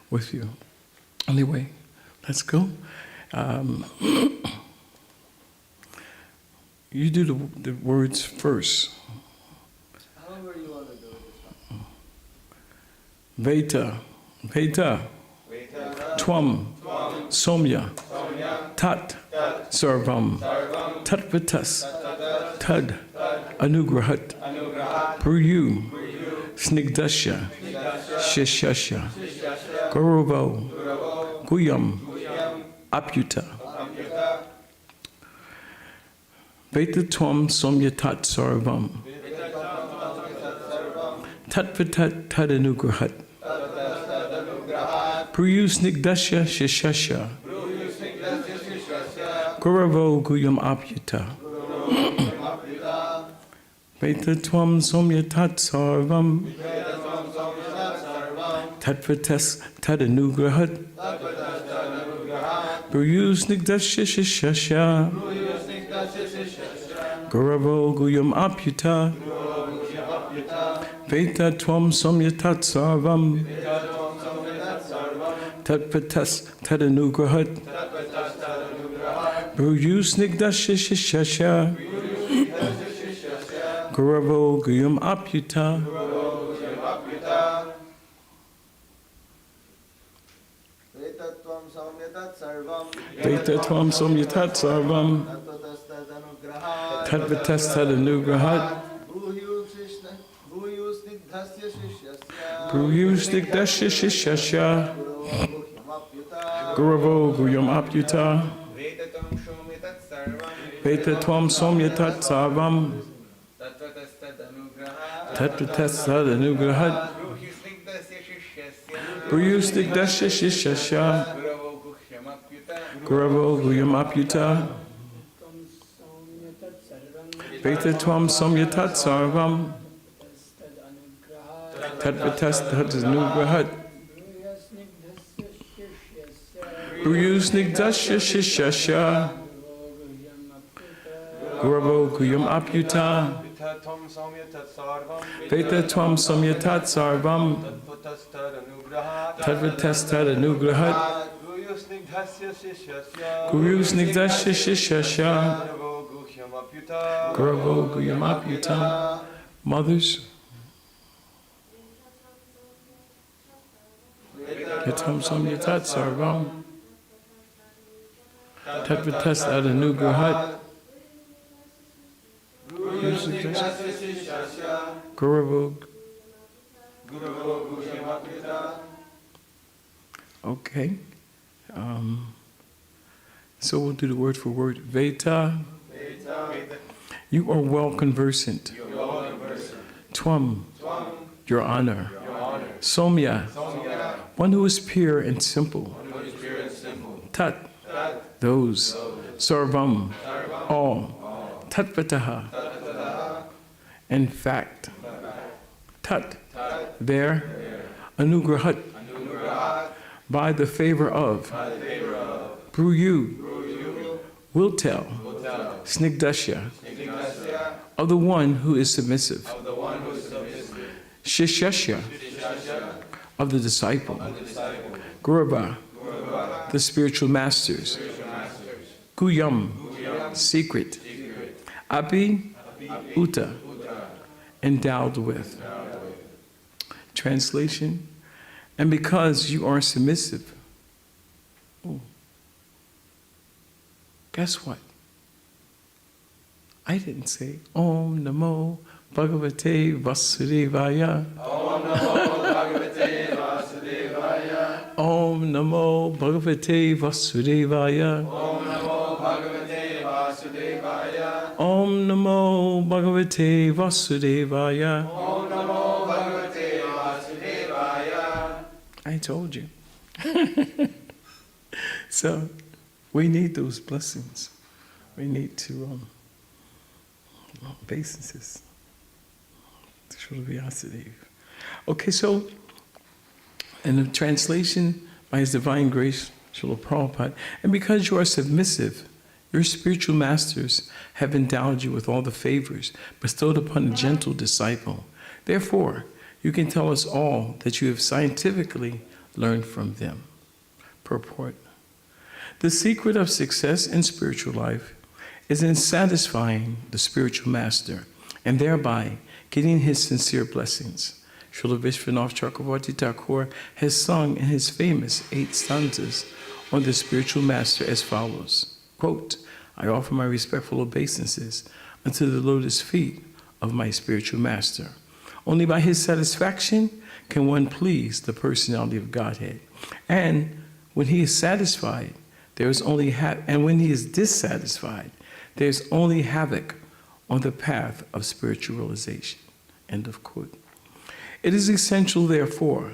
with you. Anyway, let's go. You do the words first. However you want to do it. Veta, Veta, Tvam, Somya, Tat, Sarvam, Tatvatas, Tad, Anugrahat, Puryu, Snigdasya, Shishasya, Gauravo, Guyam, Apyuta. Veta Tvam Somya Tat Sarvam, Tatvatat Tadanugrahat, Puryu Snigdasya Shishasya, Gauravo Guyam Apyuta. Veta Tvam Somya Tat Sarvam, Tatvatas Tadanugrahat, Puryu Snigdasya Shishasya, Gauravo Guyam Apyuta. Veta Tvam Somya Tat Sarvam, Tatvatas Tadanugrahat, Puryu Snigdasya Shishasya, Gauravo Guyam Apyuta. Veta Tvam Somya Tat Sarvam, Tatvatas Tadanugrahat, Puryu Snigdasya Shishasya, Gauravo Guyam Apyuta. Veta Tvam Somya Tat Sarvam, Tatvatas Tadanugrahat, Puryu Snigdasya Shishasya, Gauravo Guyam Apyuta. Veta Tvam Somya Tat Sarvam, Tatvatas Tadanugrahat, Puryu Snigdasya Shishasya, Gauravo Guyam Apyuta. Veta Tvam Somya Tat Sarvam, Tatvatas Tadanugrahat, Puryu Snigdasya Shishasya, Gauravo Guyam Apyuta. Mothers, Veta Tvam Somya Tat Sarvam, Tatvatas Tadanugrahat, Gauravo. Okay. So we'll do the word for word. Veta. You are well conversant. Tvam. Your honor. Somya. One who is pure and simple. Tat. Those. Sarvam. All. Tatvataha. In fact. Tat. There. Anugrahat. By the favor of. Puryu. Will tell. Snigdasya. Of the one who is submissive. Shishasya. Of the disciple. Gurava. The spiritual masters. Guyam. Secret. Api. Uta. Endowed with. Translation. And because you are submissive, guess what? I didn't say Om Namo Bhagavate Vasudevaya. Om Namo Bhagavate Vasudevaya. Om Namo Bhagavate Vasudevaya. Om Namo Bhagavate Vasudevaya. Om Namo Bhagavate Vasudevaya. Om Namo Bhagavate Vasudevaya. I told you. So we need those blessings. We need to obeisances. Okay, so in the translation by His Divine Grace, Srila Prabhupada, and because you are submissive, your spiritual masters have endowed you with all the favors bestowed upon a gentle disciple. Therefore, you can tell us all that you have scientifically learn from them. Purport. The secret of success in spiritual life is in satisfying the spiritual master and thereby getting his sincere blessings. Srila Vishwanath Chakravarti Thakur has sung in his famous 8 stanzas on the spiritual master as follows, quote, I offer my respectful obeisances unto the lotus feet of my spiritual master. Only by his satisfaction can one please the personality of Godhead. And when he is satisfied, there is only and when he is dissatisfied, there is only havoc on the path of spiritual realization. End of quote. It is essential, therefore,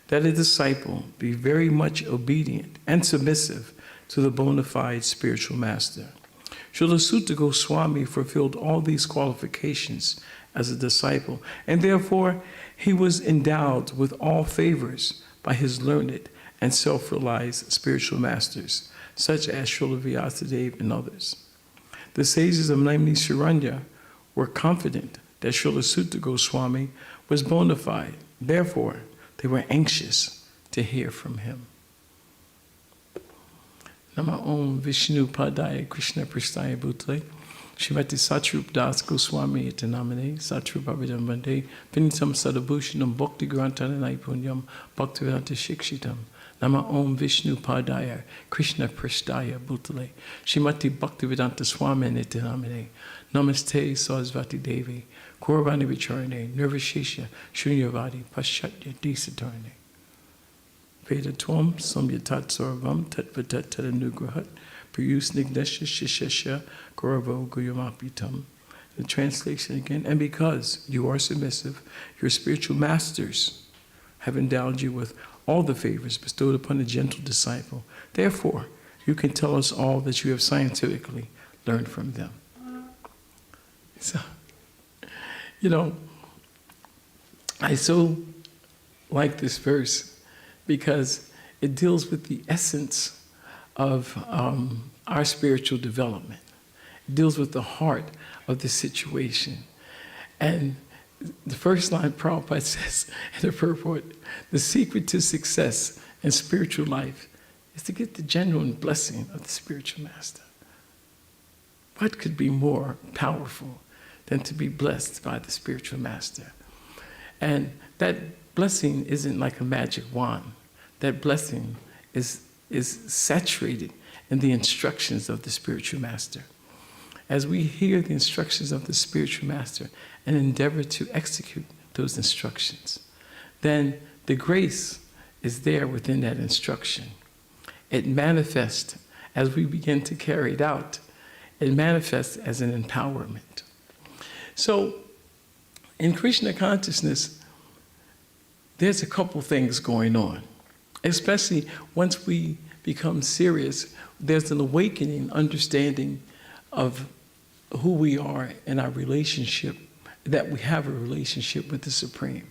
that a disciple be very much obedient and submissive to the bona fide spiritual master. Srila Sutta Goswami fulfilled all these qualifications as a disciple, and therefore he was endowed with all favors by his learned and self-realized spiritual masters, such as Srila Vyasadeva and others. The sages of namely Sharanya were confident that Srila Sutta Goswami was bona fide. Therefore, they were anxious to hear from him. Nama Om Vishnu Padaya Krishna Prasthaya Bhutale Shrimati Satrup Das Goswami iti namane Satrup Abhidam Vande Vinitam Sadabhushanam Bhakti Grantananai Punyam Bhaktivedanta Shikshitam Nama Om Vishnu Padaya Krishna Prasthaya Bhutale Shrimati Bhaktivedanta Swami iti namane Namaste Sarasvati Devi Gauravani Vicharane Nirvishesha Shunyavadi Paschatya Desatarne Veda Tvam Samyatat Sarvam Tatvatat Tadanugrahat Priyus Nignesha Shishesha Gauravo Guyamapitam. The translation again, and because you are submissive, your spiritual masters have endowed you with all the favors bestowed upon a gentle disciple. Therefore, you can tell us all that you have scientifically learned from them. So, you know, I so like this verse because it deals with the essence of our spiritual development. It deals with the heart of the situation. And the first line Prabhupada says in the purport, the secret to success in spiritual life is to get the genuine blessing of the spiritual master. What could be more powerful than to be blessed by the spiritual master? And that blessing isn't like a magic wand. That blessing is saturated in the instructions of the spiritual master. As we hear the instructions of the spiritual master and endeavor to execute those instructions, then the grace is there within that instruction. It manifests as we begin to carry it out. It manifests as an empowerment. So, in Krishna consciousness, there's a couple things going on. Especially once we become serious, there's an awakening understanding of who we are in our relationship, that we have a relationship with the Supreme.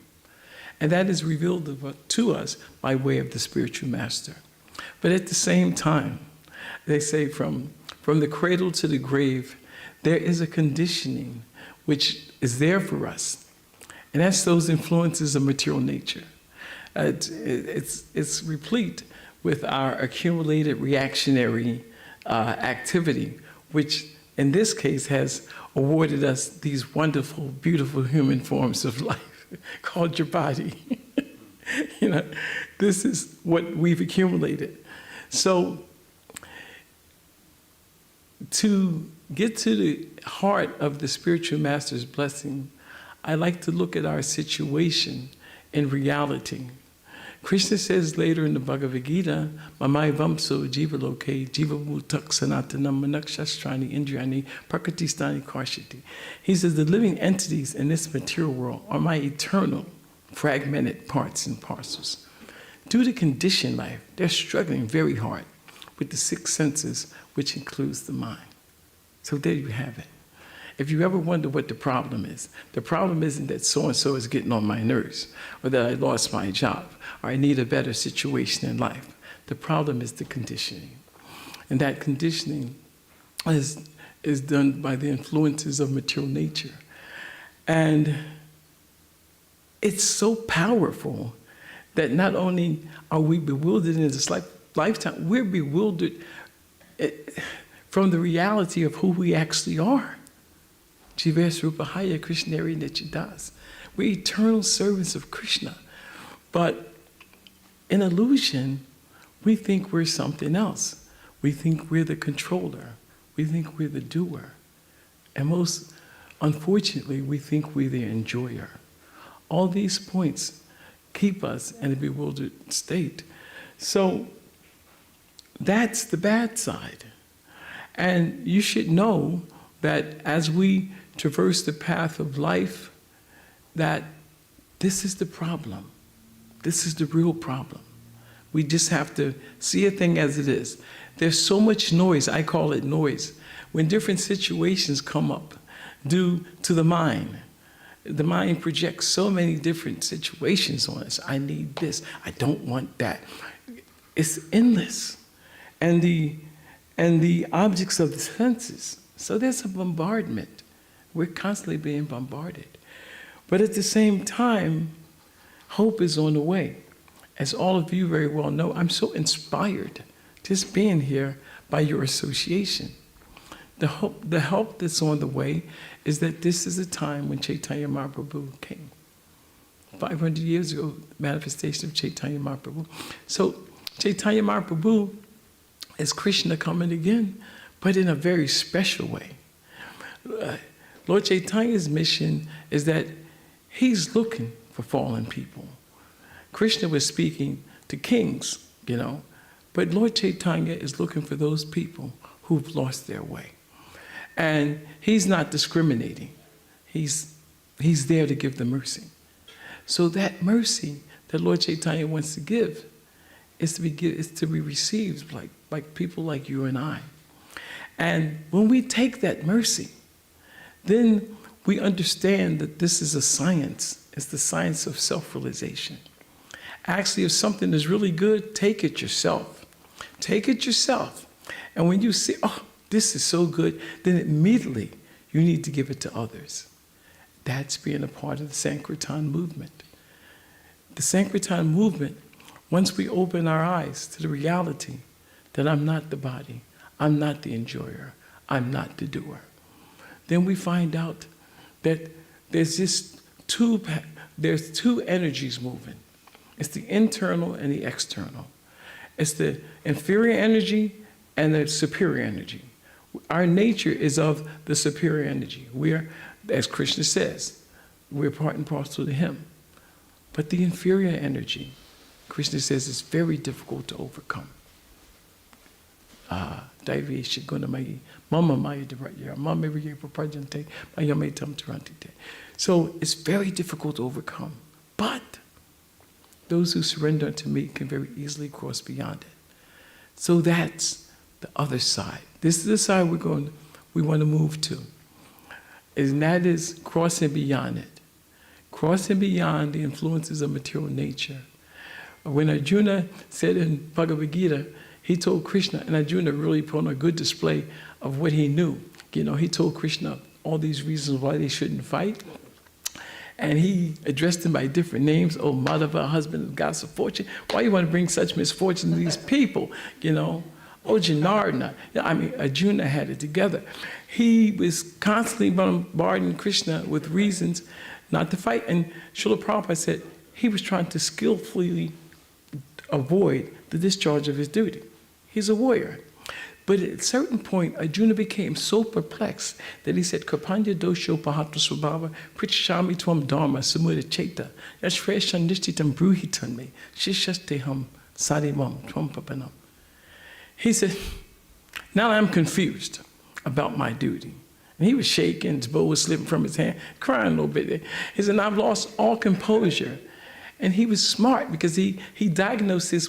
And that is revealed to us by way of the spiritual master. But at the same time, they say from the cradle to the grave, there is a conditioning which is there for us. And that's those influences of material nature. It's replete with our accumulated reactionary activity, which in this case has awarded us these wonderful, beautiful human forms of life called your body. You know, this is what we've accumulated. So to get to the heart of the spiritual master's blessing, I like to look at our situation in reality. Krishna says later in the Bhagavad Gita, Mamai Vamso Jiva Loke Jiva Mutak Sanatanam Manakshastrani Indriyani Prakritistani Karshiti. He says the living entities in this material world are my eternal fragmented parts and parcels. Due to conditioned life, they're struggling very hard with the 6 senses, which includes the mind. So there you have it. If you ever wonder what the problem isn't that so-and-so is getting on my nerves, or that I lost my job, or I need a better situation in life. The problem is the conditioning. And that conditioning is done by the influences of material nature. And it's so powerful that not only are we bewildered in this lifetime, we're bewildered from the reality of who we actually are. Jivesrupahaya Krishnari Nichidas. We're eternal servants of Krishna. But in illusion, we think we're something else. We think we're the controller. We think we're the doer. And most unfortunately, we think we're the enjoyer. All these points keep us in a bewildered state. So that's the bad side. And you should know that as we traverse the path of life, that this is the problem. This is the real problem. We just have to see a thing as it is. There's so much noise, I call it noise, when different situations come up due to the mind. The mind projects so many different situations on us. I need this, I don't want that. It's endless. And the objects of the senses. So there's a bombardment. We're constantly being bombarded. But at the same time, hope is on the way. As all of you very well know, I'm so inspired just being here by your association. The help that's on the way is that this is a time when Chaitanya Mahaprabhu came. 500 years ago, manifestation of Chaitanya Mahaprabhu. So Chaitanya Mahaprabhu is Krishna coming again, but in a very special way. Lord Chaitanya's mission is that he's looking for fallen people. Krishna was speaking to kings, you know, but Lord Chaitanya is looking for those people who've lost their way. And he's not discriminating. He's there to give the mercy. So that mercy that Lord Chaitanya wants to give is to be received like people like you and I. And when we take that mercy, then we understand that this is a science. It's the science of self-realization. Actually, if something is really good, take it yourself. Take it yourself. And when you see, oh, this is so good, then immediately you need to give it to others. That's being a part of the Sankirtan movement. The Sankirtan movement, once we open our eyes to the reality that I'm not the body, I'm not the enjoyer, I'm not the doer, then we find out that there's two energies moving. It's the internal and the external. It's the inferior energy and the superior energy. Our nature is of the superior energy. We're, as Krishna says, we're part and parcel to him. But the inferior energy, Krishna says, is very difficult to overcome. So it's very difficult to overcome. But those who surrender unto me can very easily cross beyond it. So that's the other side. This is the side we want to move to. And that is crossing beyond it. Crossing beyond the influences of material nature. When Arjuna said in Bhagavad Gita, he told Krishna, and Arjuna really put on a good display of what he knew. You know, he told Krishna all these reasons why they shouldn't fight. And he addressed them by different names. Oh, Madhava, husband of goddess of fortune. Why you want to bring such misfortune to these people? You know, oh, Janardana. I mean, Arjuna had it together. He was constantly bombarding Krishna with reasons not to fight. And Srila Prabhupada said he was trying to skillfully avoid the discharge of his duty. He's a warrior. But at a certain point, Arjuna became so perplexed that he said, Kapanya dosho pahatra swabhava prichami tvam dharma samudya cheta yashreshan nishtitam bruhitan me shishasteham sadivam tvam papanam. He said, now I'm confused about my duty. And he was shaking, his bow was slipping from his hand, crying a little bit. He said, I've lost all composure. And he was smart because he diagnosed this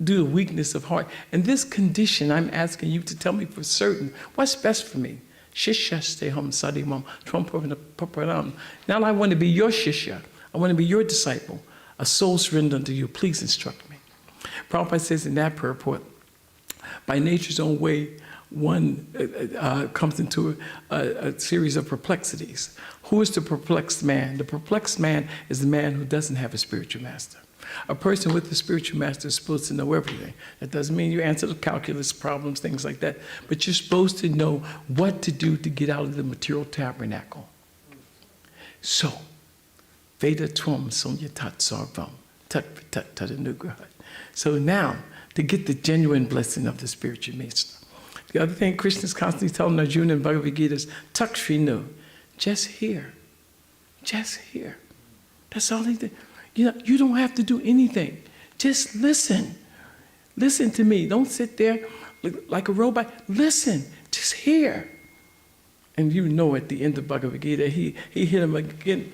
due to weakness of heart. And this condition, I'm asking you to tell me for certain, what's best for me? Shishasteham sadimam tvam. Now I want to be your shishya. I want to be your disciple. A soul surrendered unto you. Please instruct me. Prabhupada says in that purport, by nature's own way, one comes into a series of perplexities. Who is the perplexed man? The perplexed man is the man who doesn't have a spiritual master. A person with a spiritual master is supposed to know everything. That doesn't mean you answer the calculus problems, things like that. But you're supposed to know what to do to get out of the material tabernacle. So, Veda Tvam Sonya Tat Sarvam, Tat Tat Tadanugraha. So now, to get the genuine blessing of the spiritual master. The other thing Krishna is constantly telling Arjuna in Bhagavad Gita is, Takshrinu, just hear. Just hear. That's all he did. You know, you don't have to do anything. Just listen. Listen to me. Don't sit there like a robot. Listen. Just hear. And you know at the end of Bhagavad Gita, he hit him again.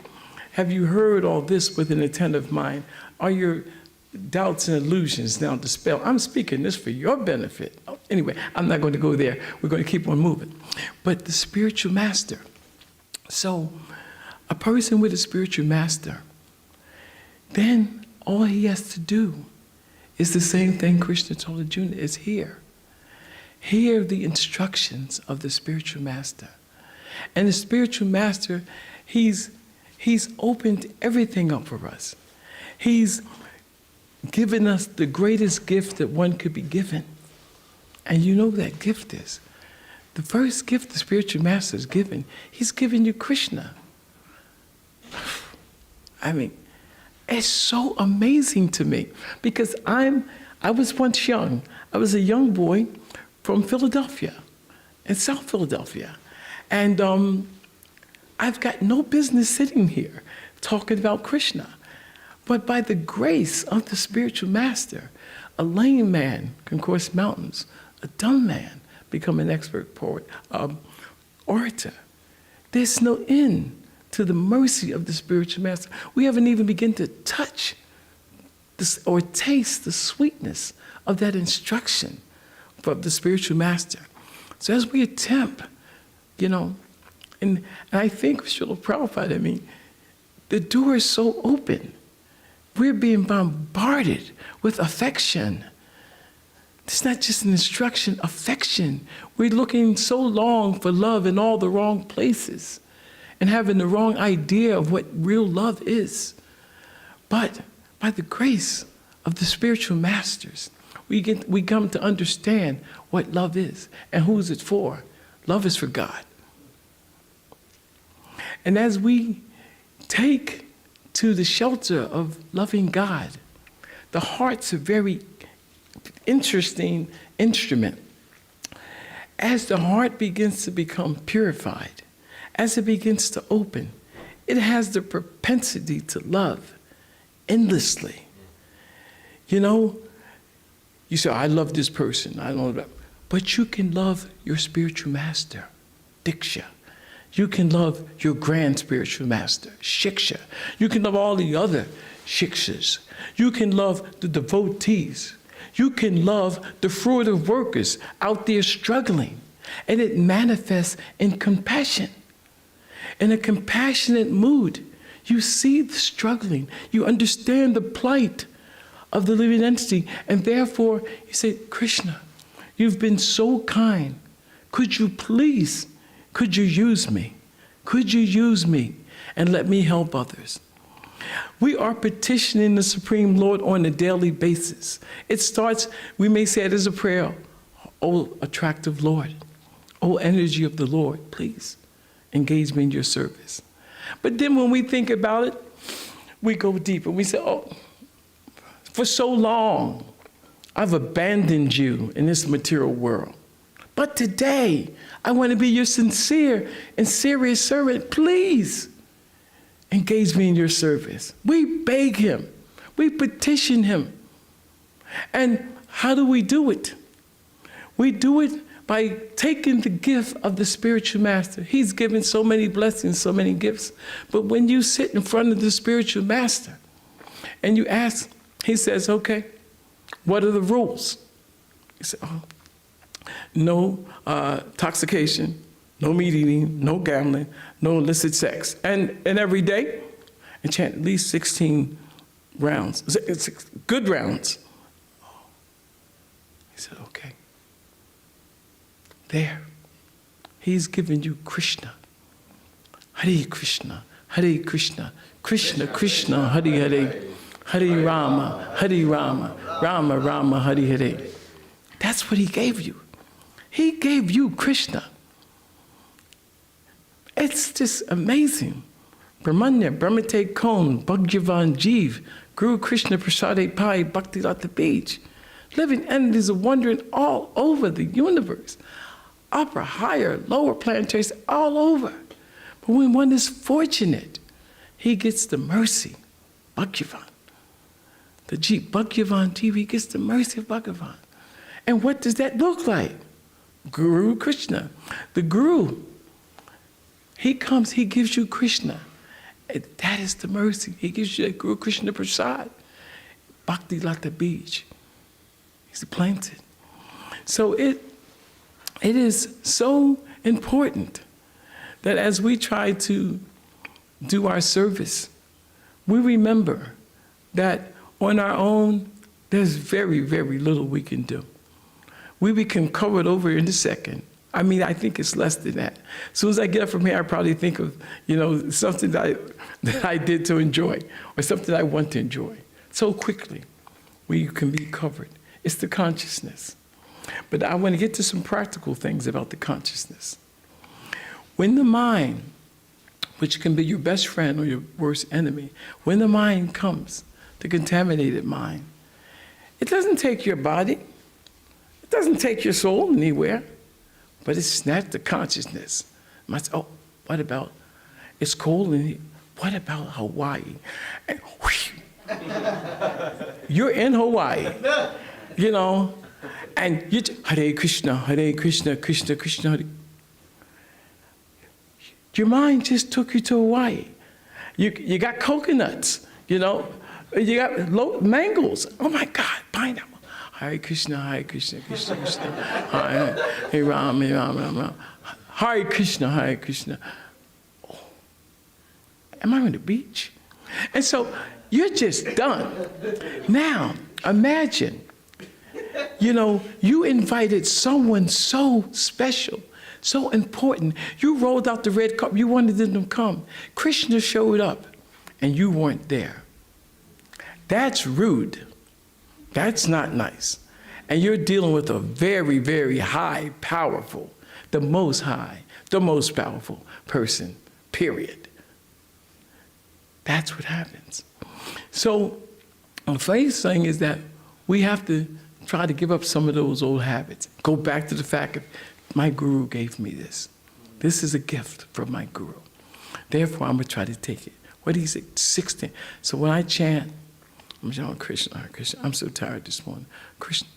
Have you heard all this with an attentive mind? Are your doubts and illusions now dispelled? I'm speaking this for your benefit. Anyway, I'm not going to go there. We're going to keep on moving. But the spiritual master. So, a person with a spiritual master, then all he has to do is the same thing Krishna told Arjuna, is hear. Hear the instructions of the spiritual master. And the spiritual master, he's opened everything up for us. He's given us the greatest gift that one could be given. And you know what that gift is. The first gift the spiritual master is given, he's given you Krishna. I mean, it's so amazing to me because I was once young. I was a young boy from Philadelphia, in South Philadelphia. And I've got no business sitting here talking about Krishna. But by the grace of the spiritual master, a lame man can cross mountains, a dumb man become an expert poet, orator. There's no end to the mercy of the spiritual master. We haven't even begun to touch this or taste the sweetness of that instruction from the spiritual master. So as we attempt, you know, and I think Srila Prabhupada, I mean, the door is so open. We're being bombarded with affection. It's not just an instruction, affection. We're looking so long for love in all the wrong places and having the wrong idea of what real love is. But by the grace of the spiritual masters, we come to understand what love is and who is it for. Love is for God. And as we take to the shelter of loving God, the heart's a very interesting instrument. As the heart begins to become purified, as it begins to open, it has the propensity to love endlessly. You know, you say, I love this person, I don't know that. But you can love your spiritual master, Diksha. You can love your grand spiritual master, Shiksha. You can love all the other Shikshas. You can love the devotees. You can love the fruitive workers out there struggling. And it manifests in compassion. In a compassionate mood, you see the struggling. You understand the plight of the living entity. And therefore, you say, Krishna, you've been so kind. Could you please, could you use me? Could you use me and let me help others? We are petitioning the Supreme Lord on a daily basis. It starts, we may say it as a prayer, O attractive Lord, O energy of the Lord, please engage me in your service. But then when we think about it, we go deeper. We say, oh, for so long, I've abandoned you in this material world. But today, I want to be your sincere and serious servant. Please engage me in your service. We beg him. We petition him. And how do we do it? We do it by taking the gift of the spiritual master. He's given so many blessings, so many gifts. But when you sit in front of the spiritual master and you ask, he says, okay, what are the rules? You say, oh, no intoxication, no meat eating, no gambling, no illicit sex. And every day, and chant at least 16 rounds, good rounds. He said, okay. There, he's given you Krishna. Hare Krishna, Hare Krishna, Krishna Krishna, Hare Hare, Hare Rama, Hare Rama, Rama Rama, Hare Hare. That's what he gave you. He gave you Krishna. It's just amazing. Brahmanya, Brahmate Kon, Bhagavan Jeev, Guru Krishna Prasade Pai, Bhakti Lata Beach. Living entities are wandering all over the universe. Upper, higher, lower planetations, all over. But when one is fortunate, he gets the mercy, Bhagavan. The Jeep, Bhagavan Jeev, he gets the mercy of Bhagavan. And what does that look like? Guru Krishna. The Guru, he comes, he gives you Krishna. And that is the mercy. He gives you that Guru Krishna Prasad. Bhakti Lata Beach. He's planted. So it is so important that as we try to do our service, we remember that on our own, there's very, very little we can do. We become covered over in a second. I mean, I think it's less than that. As soon as I get up from here, I probably think of, something that I did to enjoy, or something I want to enjoy. So quickly, we can be covered. It's the consciousness. But I want to get to some practical things about the consciousness. When the mind, which can be your best friend or your worst enemy, when the mind comes, the contaminated mind, it doesn't take your body, it doesn't take your soul anywhere, but it snaps the consciousness. Oh, what about, it's cold in here, what about Hawaii? And whoosh, you're in Hawaii, and you Hare Krishna, Krishna Krishna, Hare. Your mind just took you to Hawaii. You got coconuts, you got mangoes. Oh my God, pineapple. Hare Krishna, Krishna Krishna. Hare Rama, Rama, Rama. Hare Krishna. Oh. Am I on the beach? And so you're just done. Now, imagine, you invited someone so special, so important. You rolled out the red carpet. You wanted them to come. Krishna showed up, and you weren't there. That's rude. That's not nice. And you're dealing with a very, very high, powerful, the most high, the most powerful person, period. That's what happens. So the first thing is that we have to try to give up some of those old habits. Go back to the fact that my guru gave me this. This is a gift from my guru. Therefore, I'm going to try to take it. What did he say? 16. So when I chant, I'm saying, Krishna, Krishna. I'm so tired this morning. Krishna,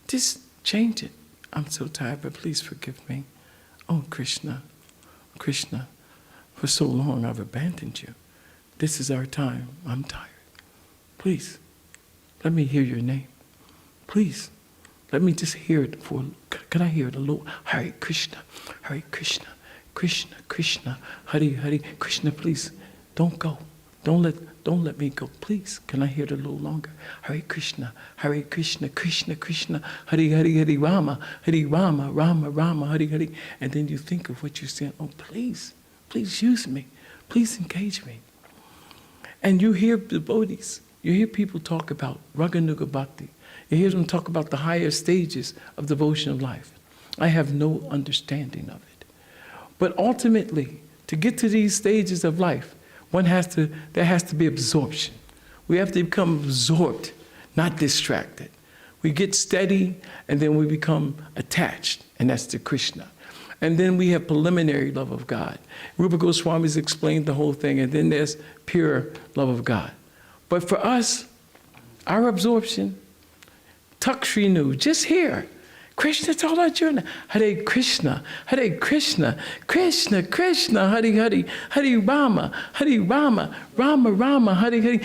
just change it. I'm so tired, but please forgive me. Oh, Krishna, Krishna, for so long I've abandoned you. This is our time. I'm tired. Please, let me hear your name. Please, let me just hear it can I hear it a little? Hare Krishna, Krishna Krishna, Hare Hare. Krishna, please, don't go. Don't let me go. Please, can I hear it a little longer? Hare Krishna, Krishna Krishna, Hare Hare, Hare Rama, Rama Rama, Hare Hare. And then you think of what you're saying. Oh, please use me. Please engage me. And you hear devotees, you hear people talk about Raganuga Bhakti. You hear them talk about the higher stages of devotion of life. I have no understanding of it. But ultimately, to get to these stages of life, there has to be absorption. We have to become absorbed, not distracted. We get steady, and then we become attached, and that's to Krishna. And then we have preliminary love of God. Rupa Goswami's explained the whole thing, and then there's pure love of God. But for us, our absorption, Takshrinu, just here. Krishna told Arjuna, Hare Krishna, Krishna Krishna, Hare Hare, Hare Rama, Rama Rama, Hare Hare.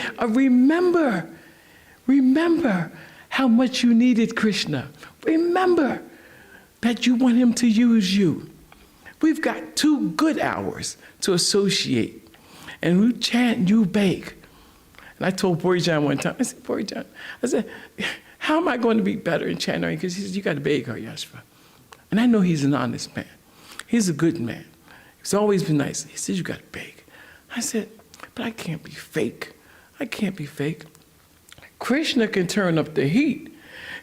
Remember how much you needed Krishna. Remember that you want him to use you. We've got 2 good hours to associate. And we chant, you beg. And I told Borijan one time, I said, Borijan, how am I going to be better in chanting? Because he says, you got to beg, Haryashva. And I know he's an honest man. He's a good man. He's always been nice. He says, you got to beg. I said, but I can't be fake. I can't be fake. Krishna can turn up the heat.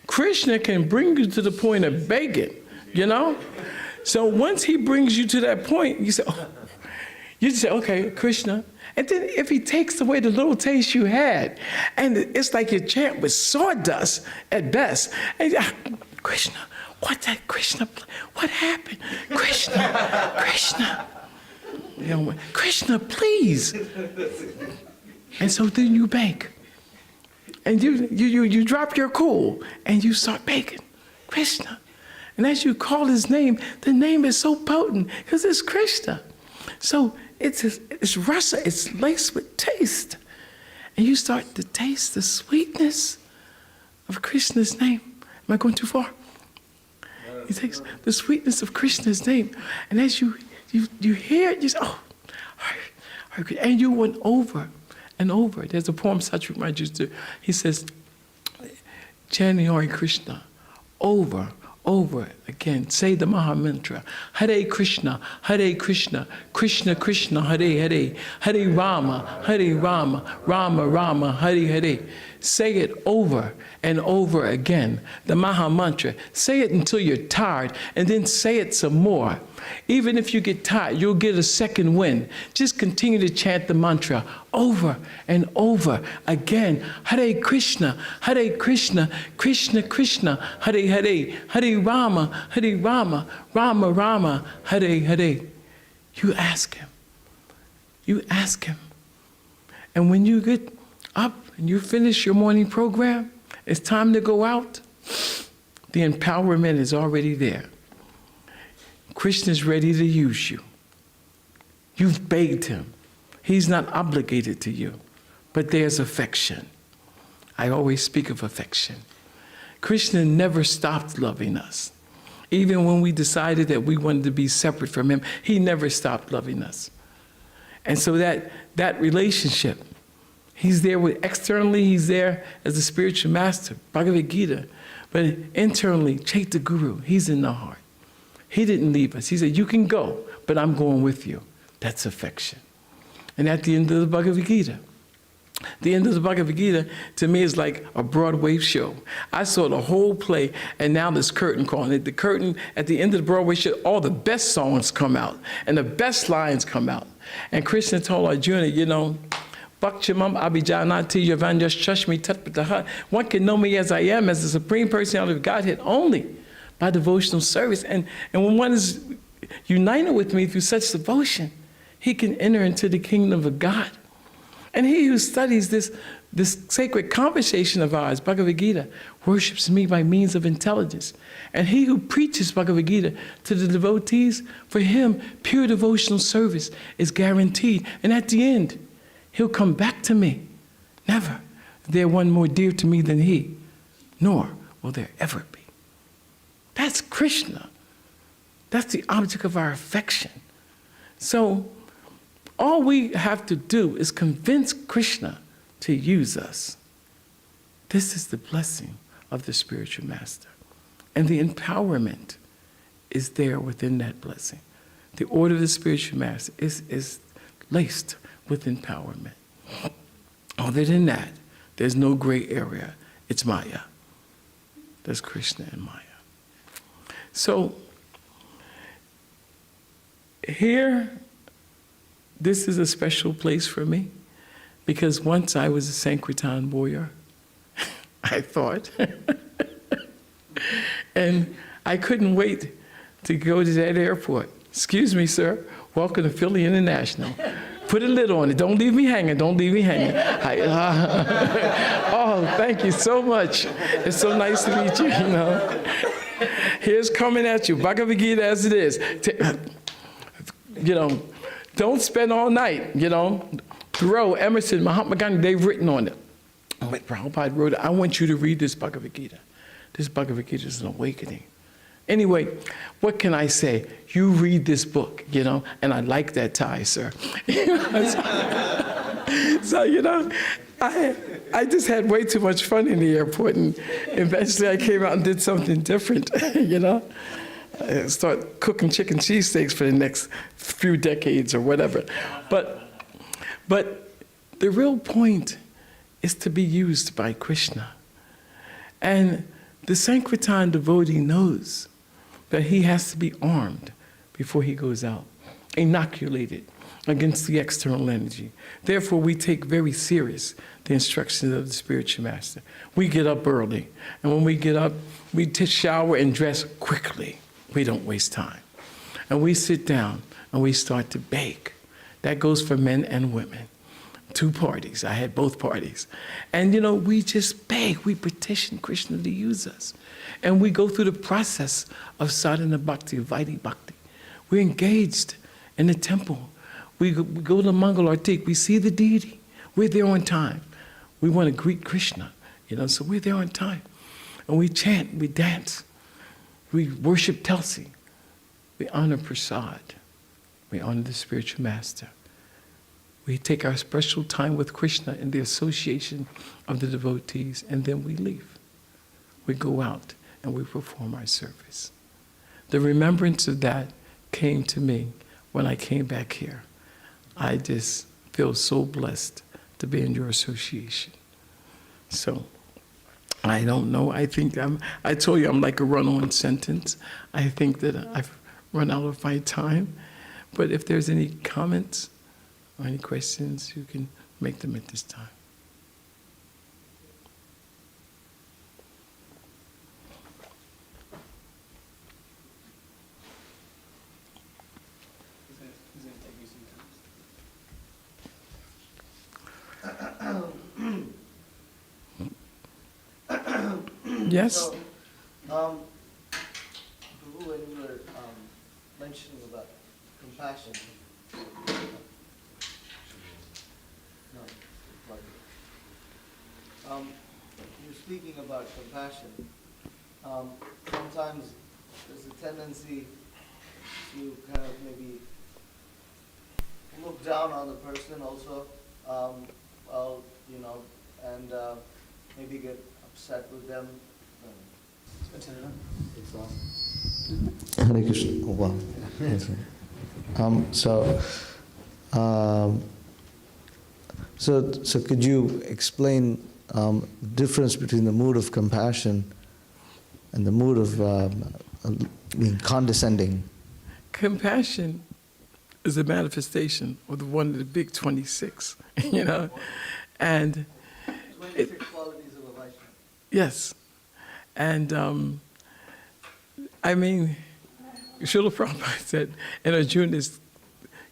Krishna can bring you to the point of begging, you know? So once he brings you to that point, you say, oh, you say, okay, Krishna. And then if he takes away the little taste you had, and it's like your chant was sawdust at best. And Krishna, Krishna, what happened? Krishna, Krishna. You know, Krishna, please. And so then you beg. And you drop your cool and you start begging, Krishna. And as you call his name, the name is so potent because it's Krishna. So it's rasa, it's laced with taste. And you start to taste the sweetness of Krishna's name. Am I going too far? You taste the sweetness of Krishna's name. And as you hear it, you say, oh, and you went over and over. There's a poem Satchik Maharaj used to, he says, chanting Hare Krishna over again. Say the Maha Mantra. Hare Krishna, Krishna Krishna, Hare Hare, Hare Rama, Rama Rama, Hare Hare. Say it over and over again, the Maha Mantra. Say it until you're tired, and then say it some more. Even if you get tired, you'll get a second wind. Just continue to chant the mantra over and over again. Hare Krishna, Krishna Krishna, Hare Hare, Hare Rama, Rama Rama, Hare Hare. You ask him. You ask him. And when you get up and you finish your morning program, it's time to go out, the empowerment is already there. Krishna's ready to use you. You've begged him. He's not obligated to you, but there's affection. I always speak of affection. Krishna never stopped loving us. Even when we decided that we wanted to be separate from him, he never stopped loving us. And so that relationship, he's there with, externally, he's there as a spiritual master, Bhagavad Gita. But internally, Chaitya Guru, he's in the heart. He didn't leave us. He said, you can go, but I'm going with you. That's affection. And at the end of the Bhagavad Gita, the end of the Bhagavad Gita, to me, is like a Broadway show. I saw the whole play, and now this curtain call. And the curtain, at the end of the Broadway show, all the best songs come out, and the best lines come out. And Krishna told Arjuna, you know, Bhakchamam Abhijanati Yavanyash Chashmi Tatpataha. One can know me as I am, as the Supreme Personality of Godhead, only by devotional service. And when one is united with me through such devotion, he can enter into the kingdom of God. And he who studies this sacred conversation of ours, Bhagavad Gita, worships me by means of intelligence. And he who preaches Bhagavad Gita to the devotees, for him, pure devotional service is guaranteed. And at the end, he'll come back to me. Never is there one more dear to me than he, nor will there ever be. That's Krishna. That's the object of our affection. So all we have to do is convince Krishna to use us. This is the blessing of the spiritual master. And the empowerment is there within that blessing. The order of the spiritual master is laced with empowerment. Other than that, there's no gray area. It's Maya. There's Krishna and Maya. So here, this is a special place for me, because once I was a Sankirtan warrior, I thought, and I couldn't wait to go to that airport. Excuse me, sir, welcome to Philly International. Put a lid on it, don't leave me hanging, don't leave me hanging. Oh, thank you so much. It's so nice to meet you, you know. Here's coming at you, Bhagavad Gita as it is. You know, don't spend all night, you know. Thoreau, Emerson, Mahatma Gandhi, they've written on it. But Prabhupada wrote it. I want you to read this Bhagavad Gita. This Bhagavad Gita is an awakening. Anyway, what can I say? You read this book, you know, and I like that tie, sir. So, you know, I just had way too much fun in the airport, and eventually I came out and did something different, you know. I start cooking chicken cheesesteaks for the next few decades or whatever. But the real point is to be used by Krishna. And the Sankirtan devotee knows that he has to be armed before he goes out, inoculated against the external energy. Therefore, we take very serious the instructions of the spiritual master. We get up early, and when we get up, we shower and dress quickly. We don't waste time. And we sit down and we start to bake. That goes for men and women. 2 parties. I had both parties. And we just beg. We petition Krishna to use us. And we go through the process of sadhana bhakti, vaidhi bhakti. We're engaged in the temple. We go to Mangal Artik. We see the deity. We're there on time. We want to greet Krishna, so we're there on time. And we chant, we dance. We worship Tulsi. We honor Prasad. We honor the spiritual master. We take our special time with Krishna in the association of the devotees, and then we leave. We go out and we perform our service. The remembrance of that came to me when I came back here. I just feel so blessed to be in your association. So, I don't know. I think I told you I'm like a run-on sentence. I think that I've run out of my time. But if there's any comments or any questions, you can make them at this time. Yes? So, when you were mentioning about compassion, you're speaking about compassion. Sometimes there's a tendency to kind of maybe look down on the person also, and maybe get upset with them. Hare Krishna. Oh, wow. So could you explain the difference between the mood of compassion and the mood of being condescending? Compassion is a manifestation of the one of the big 26, and 26 qualities of a Vaishnava. yes, and Srila Prabhupada said in Arjuna's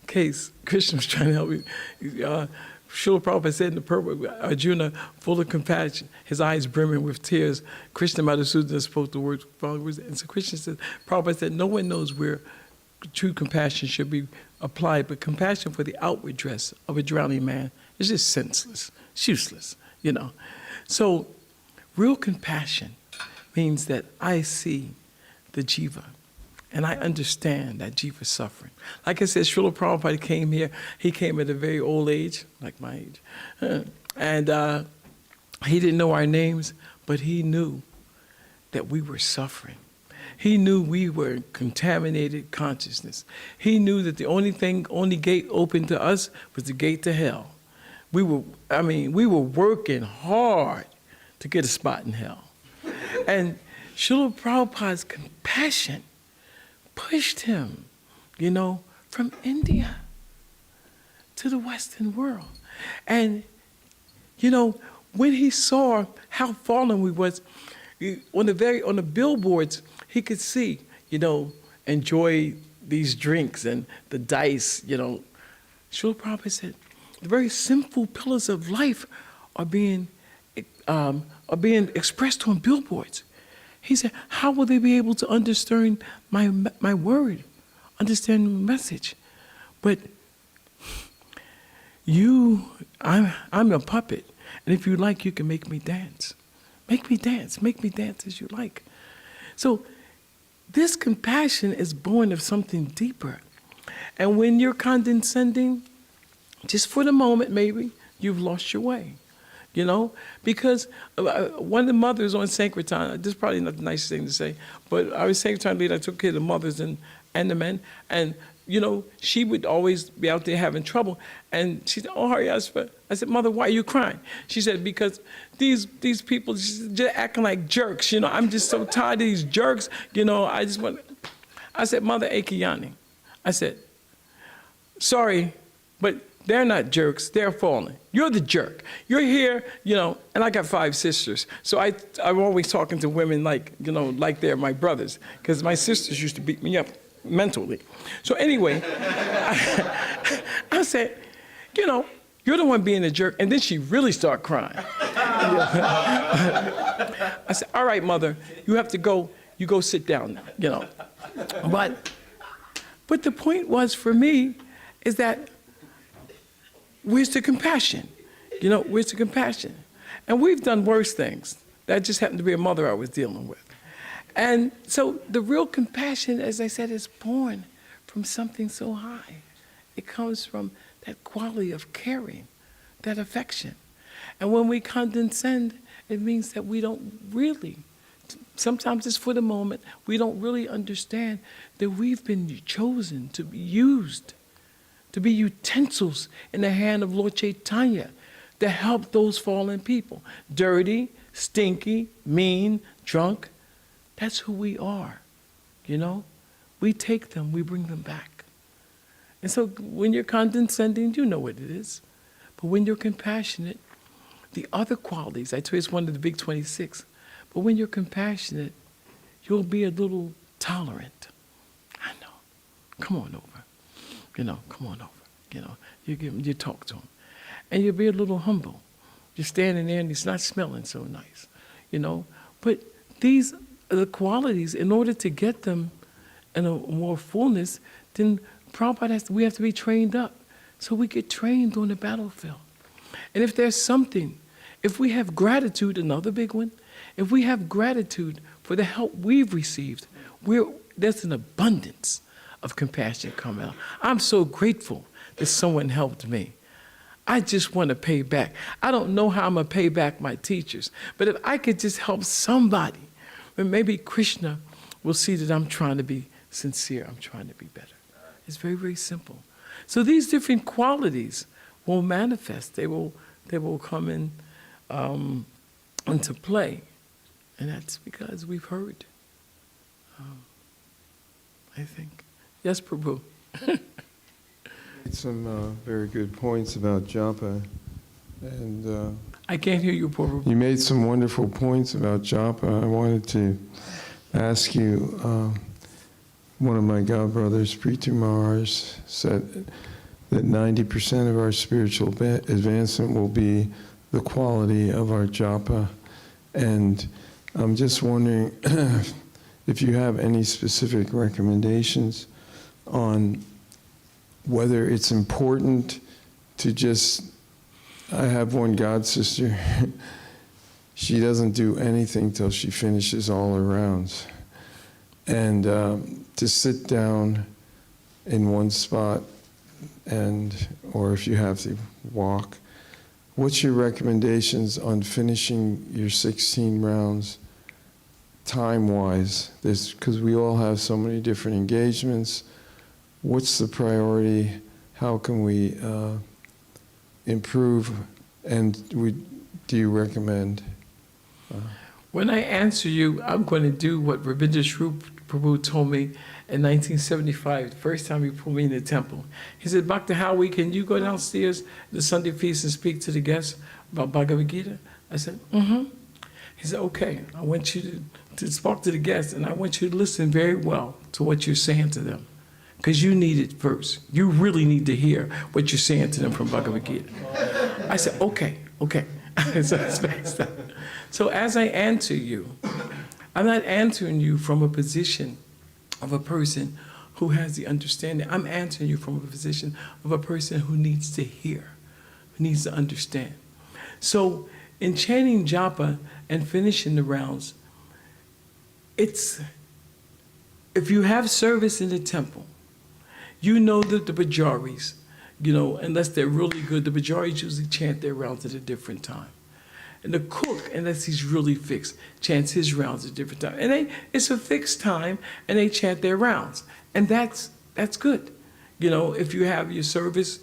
case, Krishna was trying to help me. Srila Prabhupada said in the purport, Arjuna, full of compassion, his eyes brimming with tears, Krishna Madhusudana spoke the words, and so Krishna said, Prabhupada said, no one knows where true compassion should be applied, but compassion for the outward dress of a drowning man is just senseless, it's useless, So real compassion means that I see the jiva, and I understand that jiva suffering. Like I said, Srila Prabhupada came here. He came at a very old age, like my age. And he didn't know our names, but he knew that we were suffering. He knew we were contaminated consciousness. He knew that the only gate open to us was the gate to hell. We were working hard to get a spot in hell. And Srila Prabhupada's compassion pushed him, from India to the Western world. And, when he saw how fallen we was, on the billboards, he could see, enjoy these drinks and the dice, Srila Prabhupada said, the very simple pillars of life are being expressed on billboards. He said, how will they be able to understand my word, understand the message? But I'm a puppet, and if you like, you can make me dance. Make me dance as you like. So this compassion is born of something deeper. And when you're condescending, just for the moment maybe, you've lost your way. Because one of the mothers on Sankirtan, this is probably not the nicest thing to say, but I was Sankirtan leader, I took care of the mothers and the men, and you know, she would always be out there having trouble. And she said, oh, hurry up. I said, Mother, why are you crying? She said, because these people just acting like jerks. You know, I'm just so tired of these jerks. You know, I just want, I said, Mother Akiyani, I said, sorry, but they're not jerks, they're fallen. You're the jerk. You're here, you know, and I got 5 sisters. So I'm always talking to women like, you know, like they're my brothers, because my sisters used to beat me up mentally. So anyway, I said, you know, you're the one being a jerk. And then she really started crying. I said, all right, Mother, you have to go, you go sit down now, you know. But the point was for me is that where's the compassion? You know, where's the compassion? And we've done worse things. That just happened to be a mother I was dealing with. And so the real compassion, as I said, is born from something so high. It comes from that quality of caring, that affection. And when we condescend, it means that we don't really, sometimes it's for the moment, we don't really understand that we've been chosen to be used, to be utensils in the hand of Lord Chaitanya to help those fallen people. Dirty, stinky, mean, drunk. That's who we are, you know? We take them, we bring them back. And so when you're condescending, you know what it is. But when you're compassionate, the other qualities, I tell you it's one of the big 26, but when you're compassionate, you'll be a little tolerant. I know. Come on over. You know, come on over. You know, you talk to him. And you'll be a little humble. You're standing there and he's not smelling so nice, you know. But these are the qualities, in order to get them in a more fullness, then Prabhupada we have to be trained up. So we get trained on the battlefield. And if there's something, if we have gratitude, another big one, if we have gratitude for the help we've received, there's an abundance of compassion coming out. I'm so grateful that someone helped me. I just want to pay back. I don't know how I'm going to pay back my teachers, but if I could just help somebody, then maybe Krishna will see that I'm trying to be sincere, I'm trying to be better. It's very, very simple. So these different qualities will manifest. They will come in into play. And that's because we've heard, I think. Yes, Prabhu. Some very good points about Joppa, and I can't hear you, Prabhu. you made some wonderful points about Joppa. I wanted to ask you, one of my godbrothers, Preeti Maharaj, said that 90% of our spiritual advancement will be the quality of our Joppa, and I'm just wondering if you have any specific recommendations on whether it's important to just, I have one god sister, she doesn't do anything till she finishes all her rounds. And to sit down in one spot, or if you have to walk, what's your recommendations on finishing your 16 rounds time-wise? Because we all have so many different engagements. What's the priority? How can we improve? And do you recommend? When I answer you, I'm going to do what Rabindra Swarup Prabhu told me in 1975, the first time he pulled me in the temple. He said, Bhakta Howie, can you go downstairs the Sunday feast and speak to the guests about Bhagavad Gita? I said, mm-hmm. He said, okay, I want you to speak to the guests, and I want you to listen very well to what you're saying to them. Because you need it first. You really need to hear what you're saying to them from Bhagavad Gita. I said, okay. So as I answer you, I'm not answering you from a position of a person who has the understanding. I'm answering you from a position of a person who needs to hear, who needs to understand. So in chanting japa and finishing the rounds, if you have service in the temple, you know that the Bajaris, unless they're really good, the Bajaris usually chant their rounds at a different time. And the cook, unless he's really fixed, chants his rounds at a different time. And it's a fixed time, and they chant their rounds. And that's good. you know, if you have your service.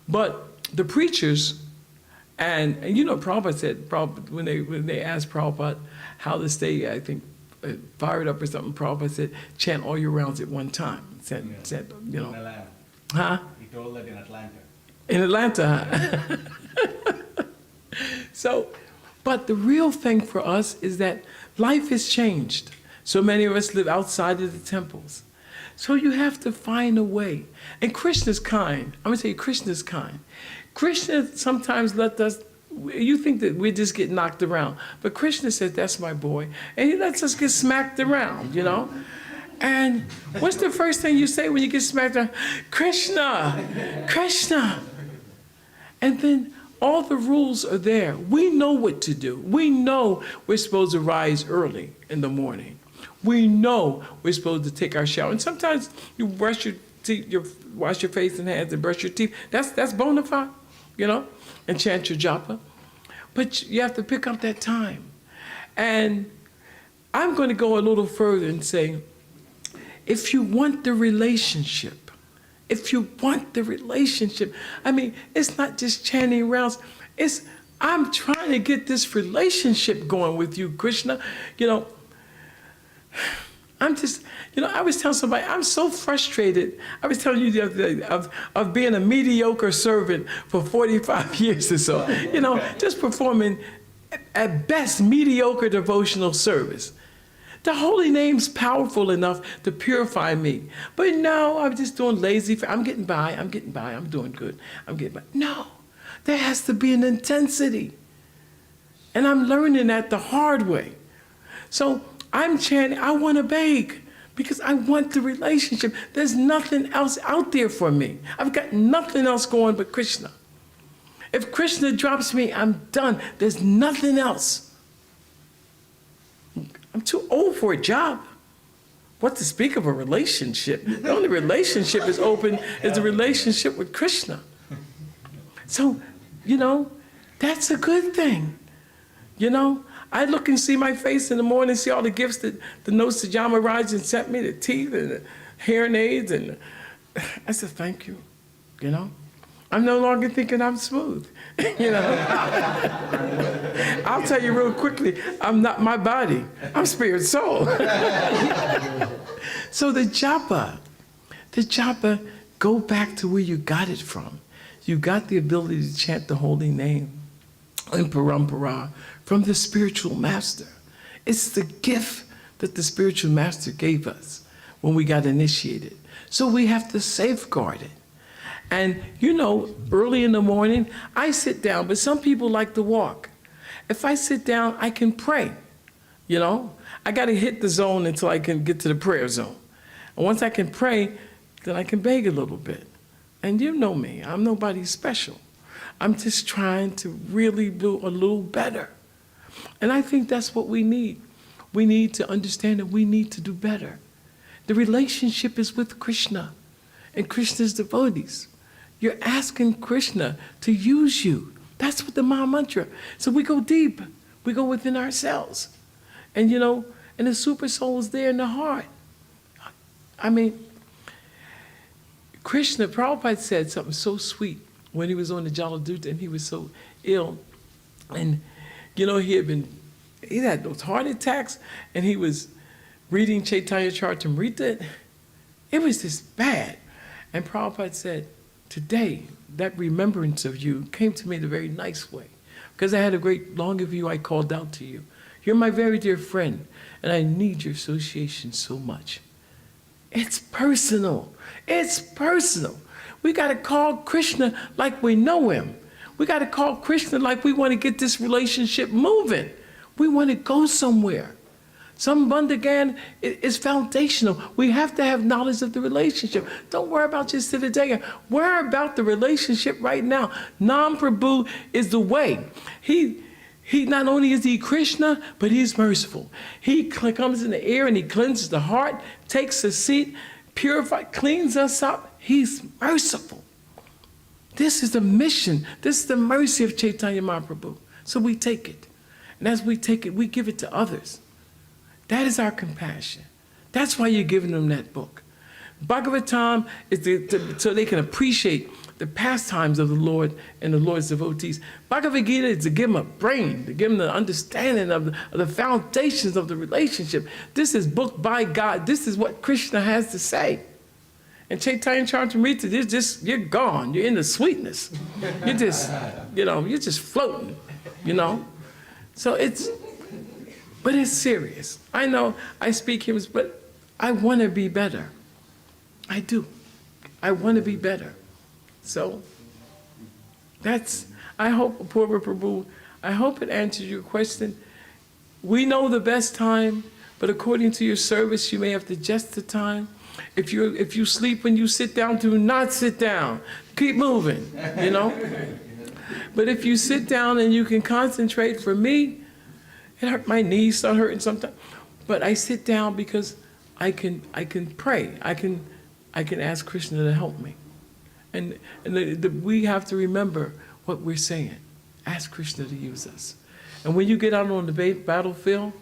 But the preachers, and you know, Prabhupada said, when they asked Prabhupada how to stay, I think, fired up or something, Prabhupada said, chant all your rounds at one time. Said, you know. In Atlanta. Huh? He told that in Atlanta. In Atlanta. So, but the real thing for us is that life has changed. So many of us live outside of the temples. So you have to find a way. And Krishna's kind. I'm going to tell you, Krishna's kind. Krishna sometimes let us, you think that we just get knocked around. But Krishna says, that's my boy. And he lets us get smacked around, you know. And what's the first thing you say when you get smacked around? Krishna, Krishna. And then all the rules are there. We know what to do. We know we're supposed to rise early in the morning. We know we're supposed to take our shower. And sometimes you brush your teeth, you wash your face and hands and brush your teeth. That's bona fide, you know, and chant your joppa. But you have to pick up that time. And I'm going to go a little further and say, if you want the relationship, I mean, it's not just chanting rounds. I'm trying to get this relationship going with you, Krishna. You know, I was telling somebody, I'm so frustrated. I was telling you the other day of being a mediocre servant for 45 years or so. You know, just performing at best mediocre devotional service. The holy name's powerful enough to purify me. But no, I'm just doing lazy. I'm getting by, I'm doing good, I'm getting by. No, there has to be an intensity. And I'm learning that the hard way. So I'm chanting, I want to beg because I want the relationship. There's nothing else out there for me. I've got nothing else going but Krishna. If Krishna drops me, I'm done. There's nothing else. I'm too old for a job. What to speak of a relationship? The only relationship is open is the relationship with Krishna. So, you know, that's a good thing. You know, I look and see my face in the morning, see all the gifts that the notes that Yama Rajan sent me, the teeth and the hearing aids, and I said, thank you, you know. I'm no longer thinking I'm smooth, you know. I'll tell you real quickly, I'm not my body. I'm spirit soul. So the japa, go back to where you got it from. You got the ability to chant the holy name in parampara from the spiritual master. It's the gift that the spiritual master gave us when we got initiated. So we have to safeguard it. And you know, early in the morning, I sit down, but some people like to walk. If I sit down, I can pray, you know? I got to hit the zone until I can get to the prayer zone. And once I can pray, then I can beg a little bit. And you know me, I'm nobody special. I'm just trying to really do a little better. And I think that's what we need. We need to understand that we need to do better. The relationship is with Krishna and Krishna's devotees. You're asking Krishna to use you. That's what the Maha Mantra. So we go deep. We go within ourselves. And you know, and the super soul is there in the heart. I mean, Krishna, Prabhupada said something so sweet when he was on the Jaladuta and he was so ill. And you know, he had those heart attacks and he was reading Chaitanya Charitamrita. It was just bad. And Prabhupada said, today, that remembrance of you came to me in a very nice way. Because I had a great longer view, I called out to you. You're my very dear friend, and I need your association so much. It's personal. It's personal. We got to call Krishna like we know him. We got to call Krishna like we want to get this relationship moving. We want to go somewhere. Some Bandhagan is foundational. We have to have knowledge of the relationship. Don't worry about just today. Worry about the relationship right now. Nam Prabhu is the way. He not only is he Krishna, but he's merciful. He comes in the air and he cleanses the heart, takes a seat, purifies, cleans us up. He's merciful. This is the mission. This is the mercy of Chaitanya Mahaprabhu. So we take it. And as we take it, we give it to others. That is our compassion. That's why you're giving them that book. Bhagavatam is so they can appreciate the pastimes of the Lord and the Lord's devotees. Bhagavad Gita is to give them a brain, to give them the understanding of the foundations of the relationship. This is book by God. This is what Krishna has to say. And Chaitanya Charitamrita, you're gone. You're in the sweetness. You're just, you're just floating, So but it's serious. I know I speak hymns, but I want to be better. I do. I want to be better. So I hope, Purva Prabhu, I hope it answers your question. We know the best time, but according to your service, you may have to adjust the time. If you sleep when you sit down, do not sit down. Keep moving, But if you sit down and you can concentrate, for me, it hurt, my knees start hurting sometimes. But I sit down because I can pray. I can ask Krishna to help me. And we have to remember what we're saying. Ask Krishna to use us. And when you get out on the battlefield,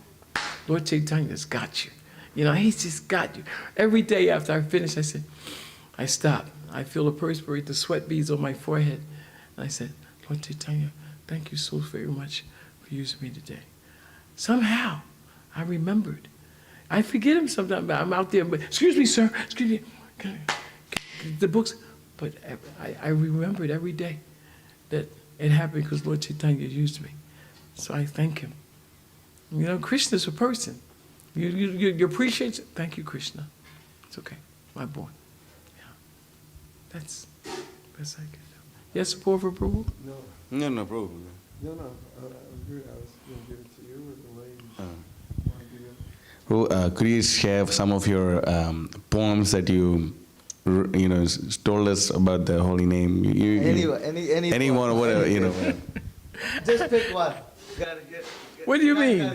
Lord Chaitanya's got you. He's just got you. Every day after I finish, I stop. I feel the perspirate, the sweat beads on my forehead. And I said, Lord Chaitanya, thank you so very much for using me today. Somehow, I remembered. I forget him sometimes, but I'm out there, but excuse me, sir, excuse me. The books, but I remembered every day that it happened because Lord Chaitanya used me. So I thank him. Krishna's a person. You appreciate it. Thank you, Krishna. It's okay, my boy. Yeah, that's best I can do. Yes, Purva Prabhu? No problem. No, I'm good. I was going to give it to you or the lady. Could you share some of your poems that you told us about the holy name? Anyone, whatever, Just pick one. What do you mean?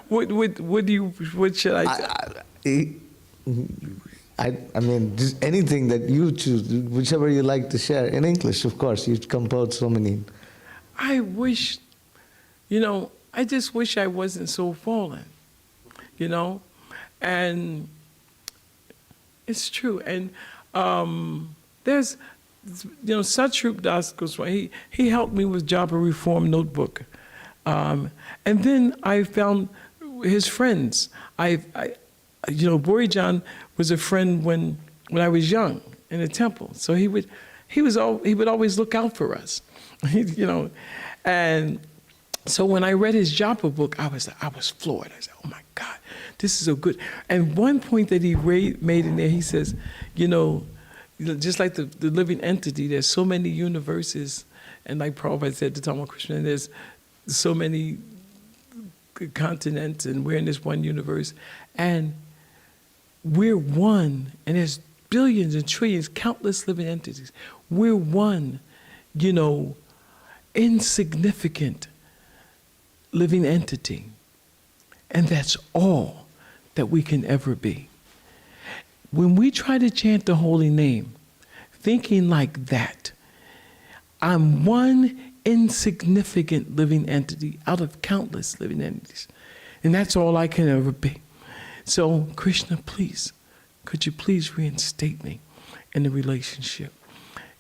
What should I say? I mean, just anything that you choose, whichever you like to share. In English, of course, you've composed so many. I wish, I just wish I wasn't so fallen, and it's true. And there's, Satrup Das Goswami, he helped me with Joppa Reform Notebook. And then I found his friends. Borijan was a friend when I was young in the temple. So he would always look out for us, And so when I read his Joppa book, I was floored. I said, oh my God, this is so good. And one point that he made in there, he says, just like the living entity, there's so many universes, and like Prabhupada said to Tamil Krishna, and there's so many continents, and we're in this one universe, and we're one, and there's billions and trillions, countless living entities. We're one, insignificant living entity, and that's all that we can ever be. When we try to chant the holy name, thinking like that, I'm one insignificant living entity out of countless living entities, and that's all I can ever be. So, Krishna, please, could you please reinstate me in the relationship?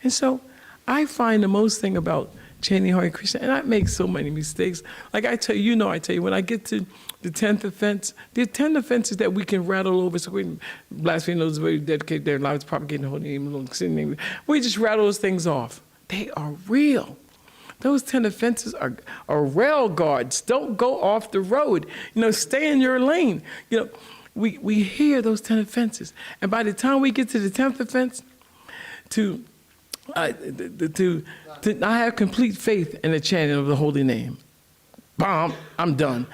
And so, I find the most thing about chanting Hare Krishna, and I make so many mistakes. Like I tell you, when I get to the 10th offense, there are 10 offenses that we can rattle over, so we blaspheme those who dedicate their lives propagating the holy name. We just rattle those things off. They are real. Those 10 offenses are rail guards. Don't go off the road. Stay in your lane. We hear those 10 offenses, and by the time we get to the 10th offense, to not have complete faith in the chanting of the holy name. Bomb, I'm done.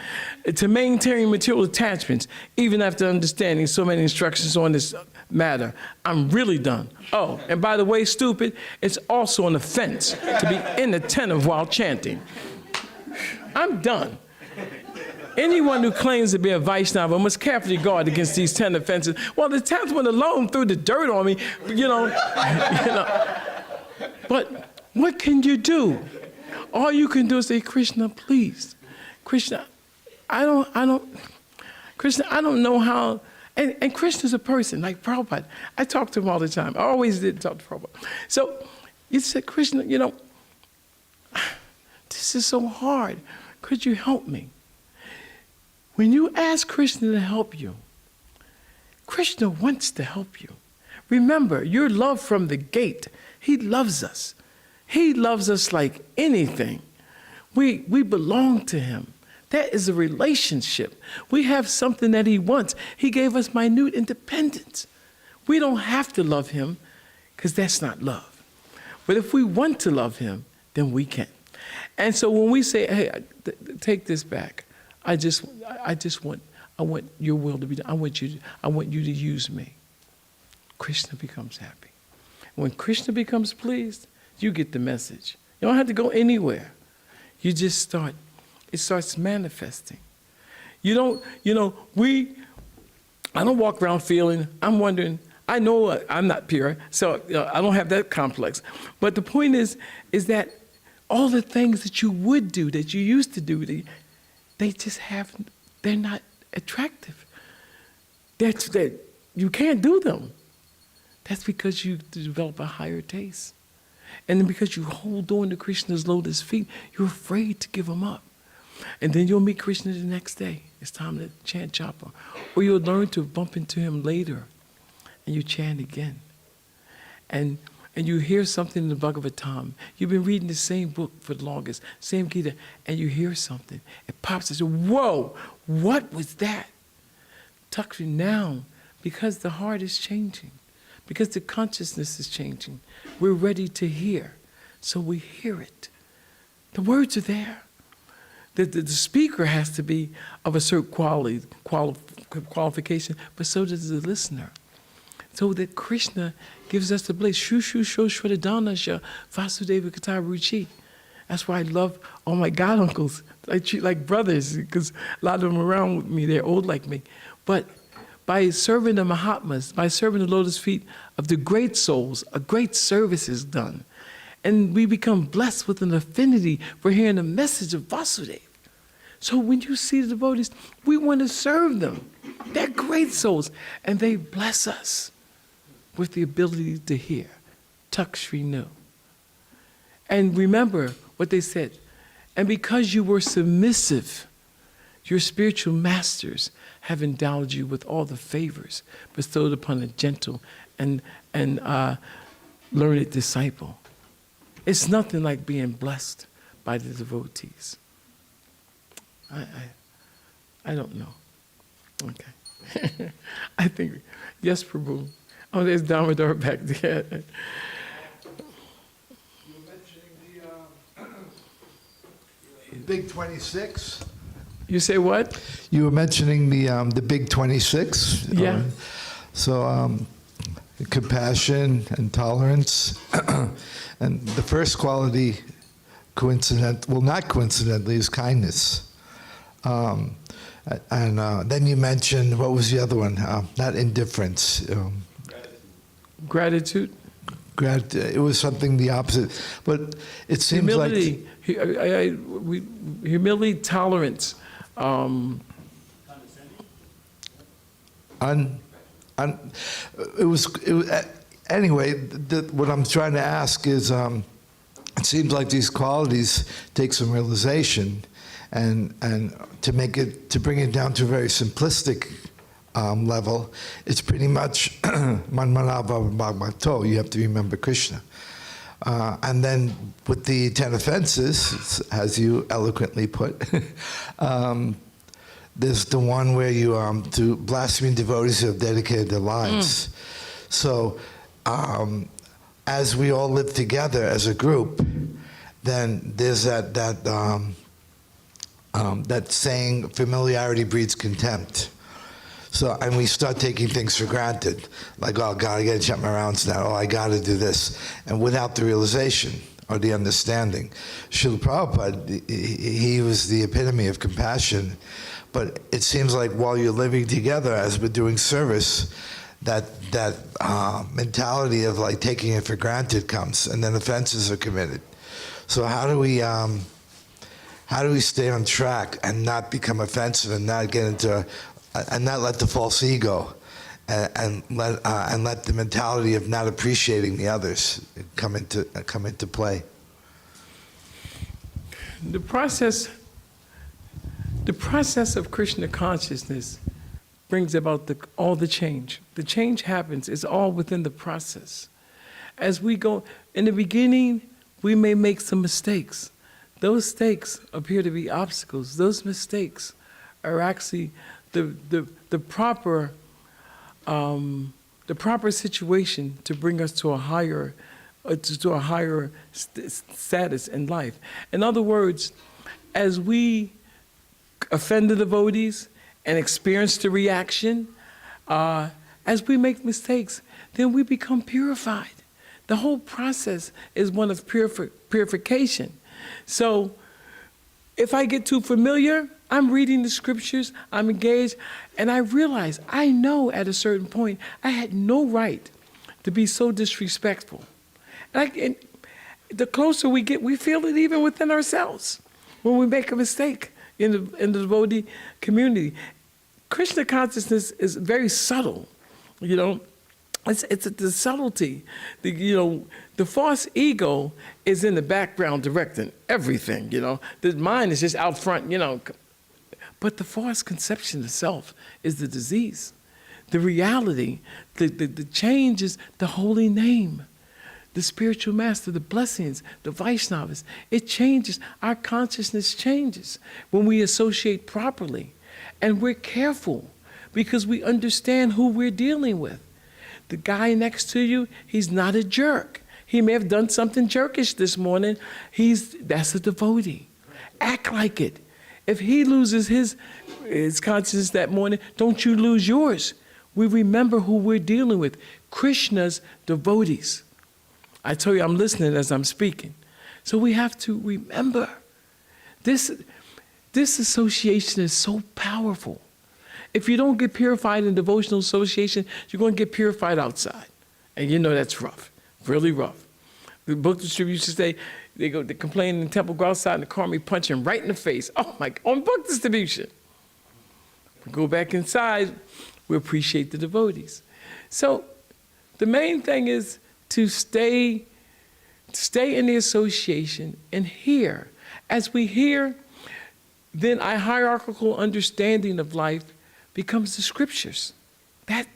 To maintain material attachments, even after understanding so many instructions on this matter, I'm really done. Oh, and by the way, stupid, it's also an offense to be inattentive while chanting. I'm done. Anyone who claims to be a Vaishnava must carefully guard against these 10 offenses. Well, the 10th one alone threw the dirt on me, But what can you do? All you can do is say, Krishna, please. Krishna, I don't know how And Krishna's a person, like Prabhupada. I talk to him all the time. I always did talk to Prabhupada. So you said, Krishna, you know, this is so hard. Could you help me? When you ask Krishna to help you, Krishna wants to help you. Remember, you're loved from the gate. He loves us. He loves us like anything. We belong to him. That is a relationship. We have something that he wants. He gave us minute independence. We don't have to love him because that's not love. But if we want to love him, then we can. And so when we say, hey, take this back, I want your will to be done. I want you to use me. Krishna becomes happy. When Krishna becomes pleased, you get the message. You don't have to go anywhere. You just start. It starts manifesting. I don't walk around feeling, I'm wondering, I know I'm not pure, so I don't have that complex. But the point is that all the things that you would do, that you used to do, they're not attractive. You can't do them. That's because you develop a higher taste. And then because you hold on to Krishna's lotus feet, you're afraid to give them up. And then you'll meet Krishna the next day. It's time to chant Joppa. Or you'll learn to bump into him later, and you chant again. And you hear something in the Bhagavatam. You've been reading the same book for the longest, same Gita, and you hear something. It pops and says, whoa, what was that? Tuck you now, because the heart is changing, because the consciousness is changing. We're ready to hear, so we hear it. The words are there. The speaker has to be of a certain qualification, but so does the listener. So that Krishna gives us the bliss. Shu shu sho shradhanasya vasudeva kata ruchi. That's why I love all my god uncles. I treat like brothers, because a lot of them are around with me. They're old like me. But by serving the Mahatmas, by serving the lotus feet of the great souls, a great service is done. And we become blessed with an affinity for hearing the message of Vasudeva. So when you see the devotees, we want to serve them. They're great souls, and they bless us with the ability to hear. Tak Shri Nu. And remember what they said. And because you were submissive, your spiritual masters have endowed you with all the favors bestowed upon a gentle and learned disciple. It's nothing like being blessed by the devotees. I don't know. Okay. I think, yes, Prabhu. Oh, there's Damodar back there. You were mentioning the Big 26. You say what? You were mentioning the Big 26. Yeah. Compassion and tolerance. And the first quality, not coincidentally, is kindness. And then you mentioned, what was the other one? Not indifference. Gratitude. It was something the opposite. But it seems humility. Humility, tolerance. Anyway, what I'm trying to ask is, it seems like these qualities take some realization, and to bring it down to a very simplistic level, it's pretty much manmanava bhagavato. You have to remember Krishna, and then with the 10 offenses, as you eloquently put. There's the one where you to blaspheming devotees who have dedicated their lives. So as we all live together as a group, then there's that saying, familiarity breeds contempt. So, and we start taking things for granted, like, oh God, I gotta check my rounds now, oh, I gotta do this, and without the realization or the understanding. Srila Prabhupada, he was the epitome of compassion, but it seems like while you're living together, as we're doing service, that mentality of like taking it for granted comes, and then offenses are committed. So how do we stay on track and not become offensive and not get into, and not let the false ego and let the mentality of not appreciating the others come into play. The process of Krishna consciousness brings about all the change. The change happens, it's all within the process. As we go, in the beginning, we may make some mistakes. Those mistakes appear to be obstacles. Those mistakes are actually the proper situation to bring us to a higher status in life. In other words, as we offend the devotees and experience the reaction, as we make mistakes, then we become purified. The whole process is one of purification. So if I get too familiar, I'm reading the scriptures, I'm engaged, and I realize, I know at a certain point, I had no right to be so disrespectful. And the closer we get, we feel it even within ourselves when we make a mistake in the devotee community. Krishna consciousness is very subtle, you know. It's the subtlety. The false ego is in the background directing everything, you know. The mind is just out front, you know. But the false conception itself is the disease. The reality, the change is the holy name, the spiritual master, the blessings, the Vaishnavas. It changes. Our consciousness changes when we associate properly. And we're careful because we understand who we're dealing with. The guy next to you, he's not a jerk. He may have done something jerkish this morning. That's a devotee. Act like it. If he loses his consciousness that morning, don't you lose yours. We remember who we're dealing with. Krishna's devotees. I tell you, I'm listening as I'm speaking. So we have to remember. This association is so powerful. If you don't get purified in devotional association, you're going to get purified outside. And you know that's rough, really rough. The book distributors say, they complain in the temple, go outside and the karma punch him right in the face. Oh my God, on book distribution. We go back inside, we appreciate the devotees. So the main thing is to stay in the association and hear. As we hear, then our hierarchical understanding of life becomes the scriptures. That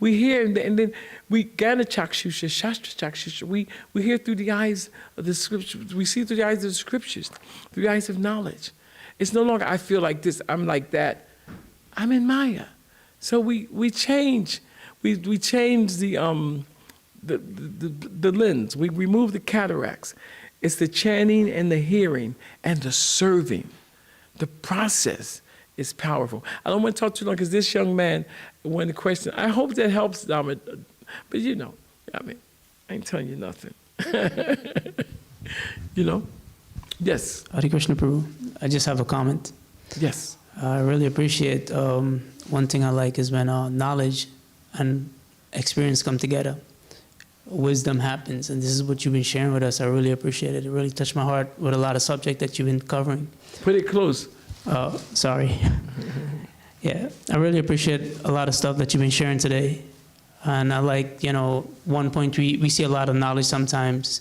we hear, and then we Gana Chakshusha, Shastra Chakshusha, we hear through the eyes of the scriptures. We see through the eyes of the scriptures, through the eyes of knowledge. It's no longer I feel like this, I'm like that. I'm in Maya. So we change. We change the lens. We remove the cataracts. It's the chanting and the hearing and the serving. The process is powerful. I don't want to talk too long because this young man wanted a question. I hope that helps, Dhamma. But you know, I mean, I ain't telling you nothing. You know? Yes. Hare Krishna Prabhu. I just have a comment. Yes. I really appreciate, one thing I like is when knowledge and experience come together. Wisdom happens, and this is what you've been sharing with us. I really appreciate it. It really touched my heart with a lot of subject that you've been covering. Put it close. Sorry. Yeah, I really appreciate a lot of stuff that you've been sharing today. And I like, one point we see a lot of knowledge sometimes,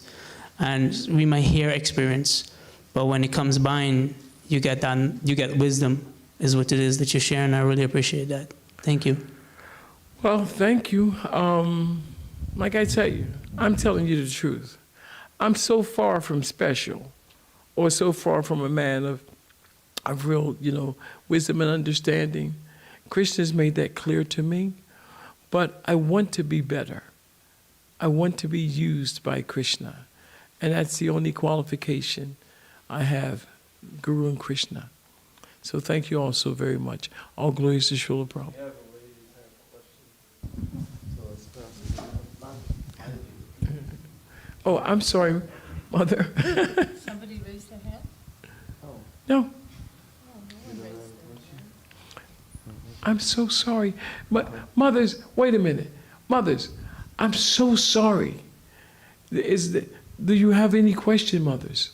and we might hear experience, but when it comes by, you get wisdom, is what it is that you're sharing. I really appreciate that. Thank you. Well, thank you. Like I tell you, I'm telling you the truth. I'm so far from special, or so far from a man of real, wisdom and understanding. Krishna's made that clear to me, but I want to be better. I want to be used by Krishna, and that's the only qualification I have, Guru and Krishna. So thank you all so very much. All glories to Srila Prabhupada. Oh, I'm sorry, Mother. Somebody raised their hand? No, Oh, no one raised their hand. I'm so sorry. But mothers, wait a minute. Mothers, I'm so sorry. Do you have any question, mothers?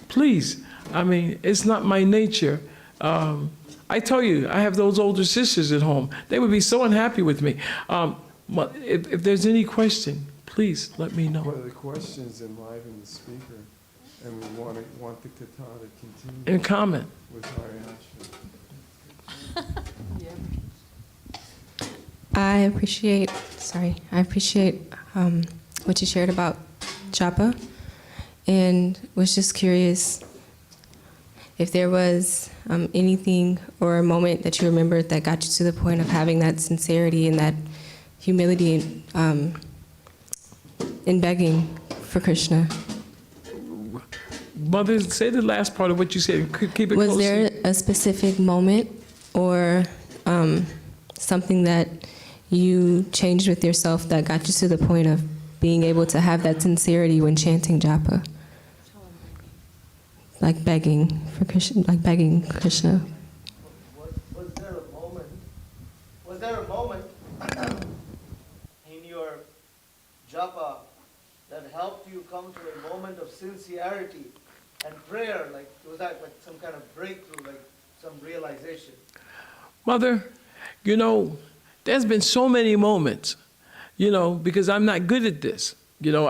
Please. I mean, it's not my nature. I I tell you, I have those older sisters at home. They would be so unhappy with me. If there's any question, please let me know. Well, the questions enliven the speaker, and we want the kata to continue. And comment. With Hare I appreciate what you shared about Joppa, and was just curious if there was anything or a moment that you remembered that got you to the point of having that sincerity and that humility in begging for Krishna. Mother, say the last part of what you said. Keep it Was close. there a specific moment or something that you changed with yourself that got you to the point of being able to have that sincerity when chanting japa? Like begging for Krishna, Was there a moment in your japa that helped you come to a moment of sincerity and prayer? Like, was that like some kind of breakthrough, like some realization? Mother, you know, there's been so many moments, you know, because I'm not good at this. You know,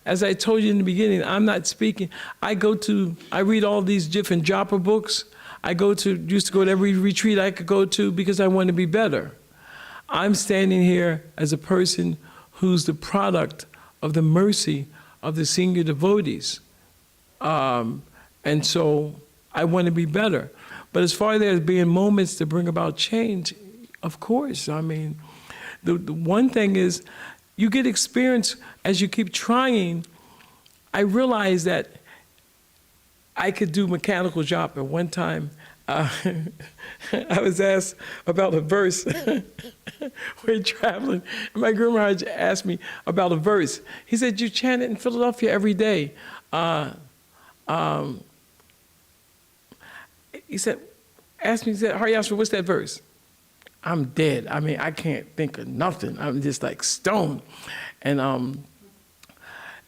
as I told you in the beginning, I'm not speaking. I read all these different japa books. Used to go to every retreat I could go to because I want to be better. I'm standing here as a person who's the product of the mercy of the senior devotees. And so I want to be better. But as far as there being moments to bring about change, of course. I mean, the one thing is, you get experience as you keep trying. I realized that I could do mechanical japa. One time, I was asked about a verse. We're traveling, and my Guru Maharaj asked me about a verse. He said, "You chant it in Philadelphia every day." He said, "Haryashva, what's that verse?" I'm dead. I mean, I can't think of nothing. I'm just like stone. And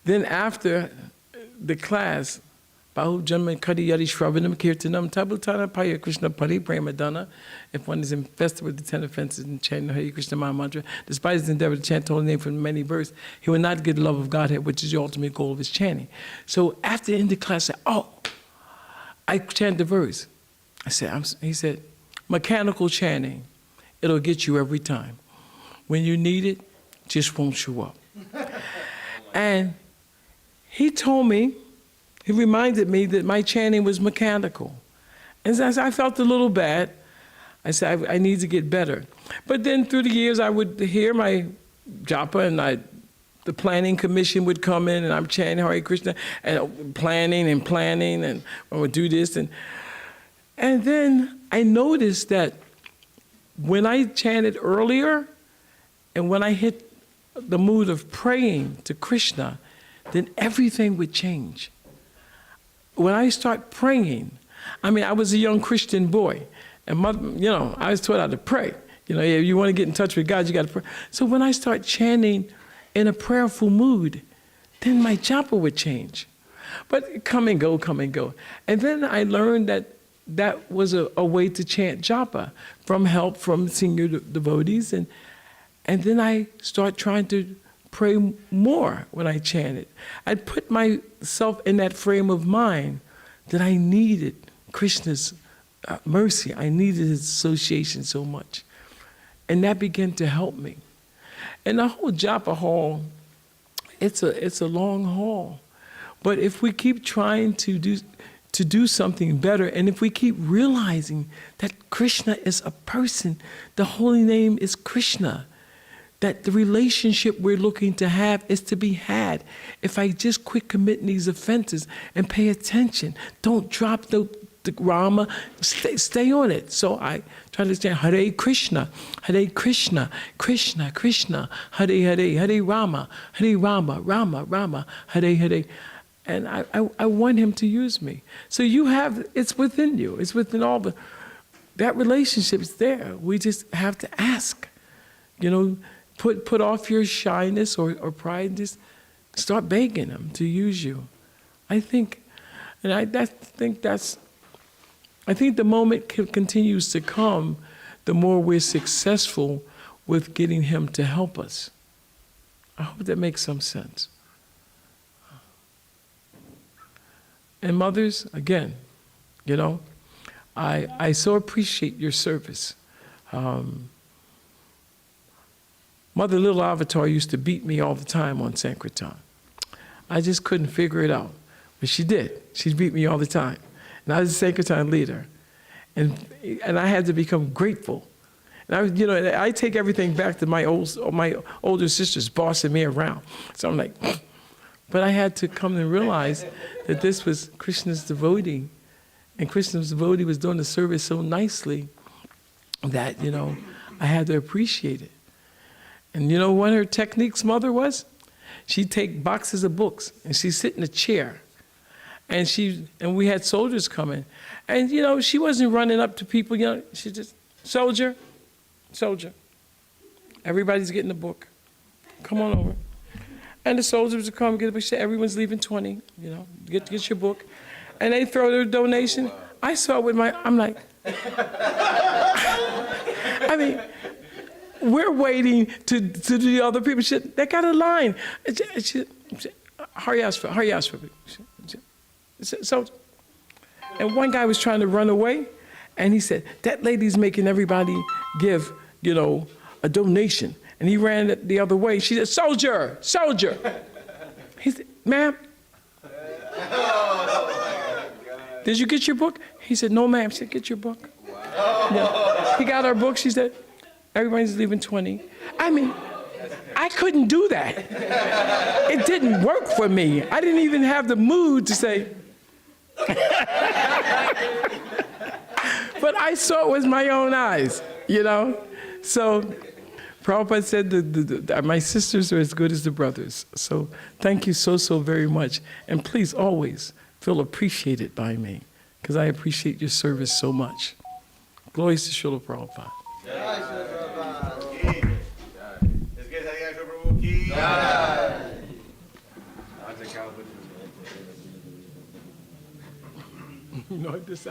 then after the class, Bahu Janma Kadi Yadi Shravanam Kirtanam Tabutana Paya Krishna Pari Premadana. If one is infested with the 10 offenses and chanting Hare Krishna Maha Mantra, despite his endeavor to chant the holy name from many verses, he will not get the love of Godhead, which is the ultimate goal of his chanting. So after the end of class, I said, "Oh, I chant the verse." He said, "Mechanical chanting, it'll get you every time. When you need it, just won't show up." And he told me, he reminded me that my chanting was mechanical. And so I felt a little bad. I said, I need to get better. But then through the years, I would hear my japa, and the planning commission would come in, and I'm chanting Hare Krishna, and planning, and I would do this. And then I noticed that when I chanted earlier, and when I hit the mood of praying to Krishna, then everything would change. When I start praying, I mean, I was a young Christian boy, and I was taught how to pray. You know, if you want to get in touch with God, you got to pray. So when I start chanting in a prayerful mood, then my japa would change. But come and go. And then I learned that was a way to chant japa, from help from senior devotees. And then I start trying to pray more when I chanted. I'd put myself in that frame of mind that I needed Krishna's mercy. I needed his association so much. And that began to help me. And the whole japa hall, it's a long haul. But if we keep trying to do something better, and if we keep realizing that Krishna is a person, the holy name is Krishna, that the relationship we're looking to have is to be had. If I just quit committing these offenses and pay attention, don't drop the Rama, stay on it. So I try to understand Hare Krishna, Krishna Krishna, Hare Rama, Rama Rama, Hare. And I want him to use me. So it's within you. It's within all that relationship is there. We just have to ask. You know, put off your shyness or pride and just start begging him to use you. I think that's I think the moment continues to come, the more we're successful with getting him to help us. I hope that makes some sense. And mothers, again, you know, I so appreciate your service. Mother Little Avatar used to beat me all the time on Sankirtan. I just couldn't figure it out. But she did. She beat me all the time. And I was a Sankirtan leader. And I had to become grateful. And I take everything back to my older sisters bossing me around. So I'm like, but I had to come and realize that this was Krishna's devotee. And Krishna's devotee was doing the service so nicely that, I had to appreciate it. And you know what her techniques, Mother, was? She'd take boxes of books and she'd sit in a chair. And we had soldiers coming. And, she wasn't running up to people, she just, soldier. Everybody's getting a book. Come on over. And the soldiers would come and get a book. She said, everyone's leaving 20, get your book. And they throw their donation. I saw it with I'm like, I mean, we're waiting to do the other people. She said, they got a line. Hurry up. So, and one guy was trying to run away, and he said, that lady's making everybody give, a donation. And he ran the other way. She said, soldier. He said, ma'am, did you get your book? He said, no, ma'am. She said, get your book. Yeah. He got our book. She said, everybody's leaving 20. I mean, I couldn't do that. It didn't work for me. I didn't even have the mood to say. But I saw it with my own eyes, So Prabhupada said my sisters are as good as the brothers. So thank you so very much. And please always feel appreciated by me, because I appreciate your service so much. Glories to Srila Prabhupada. I decided.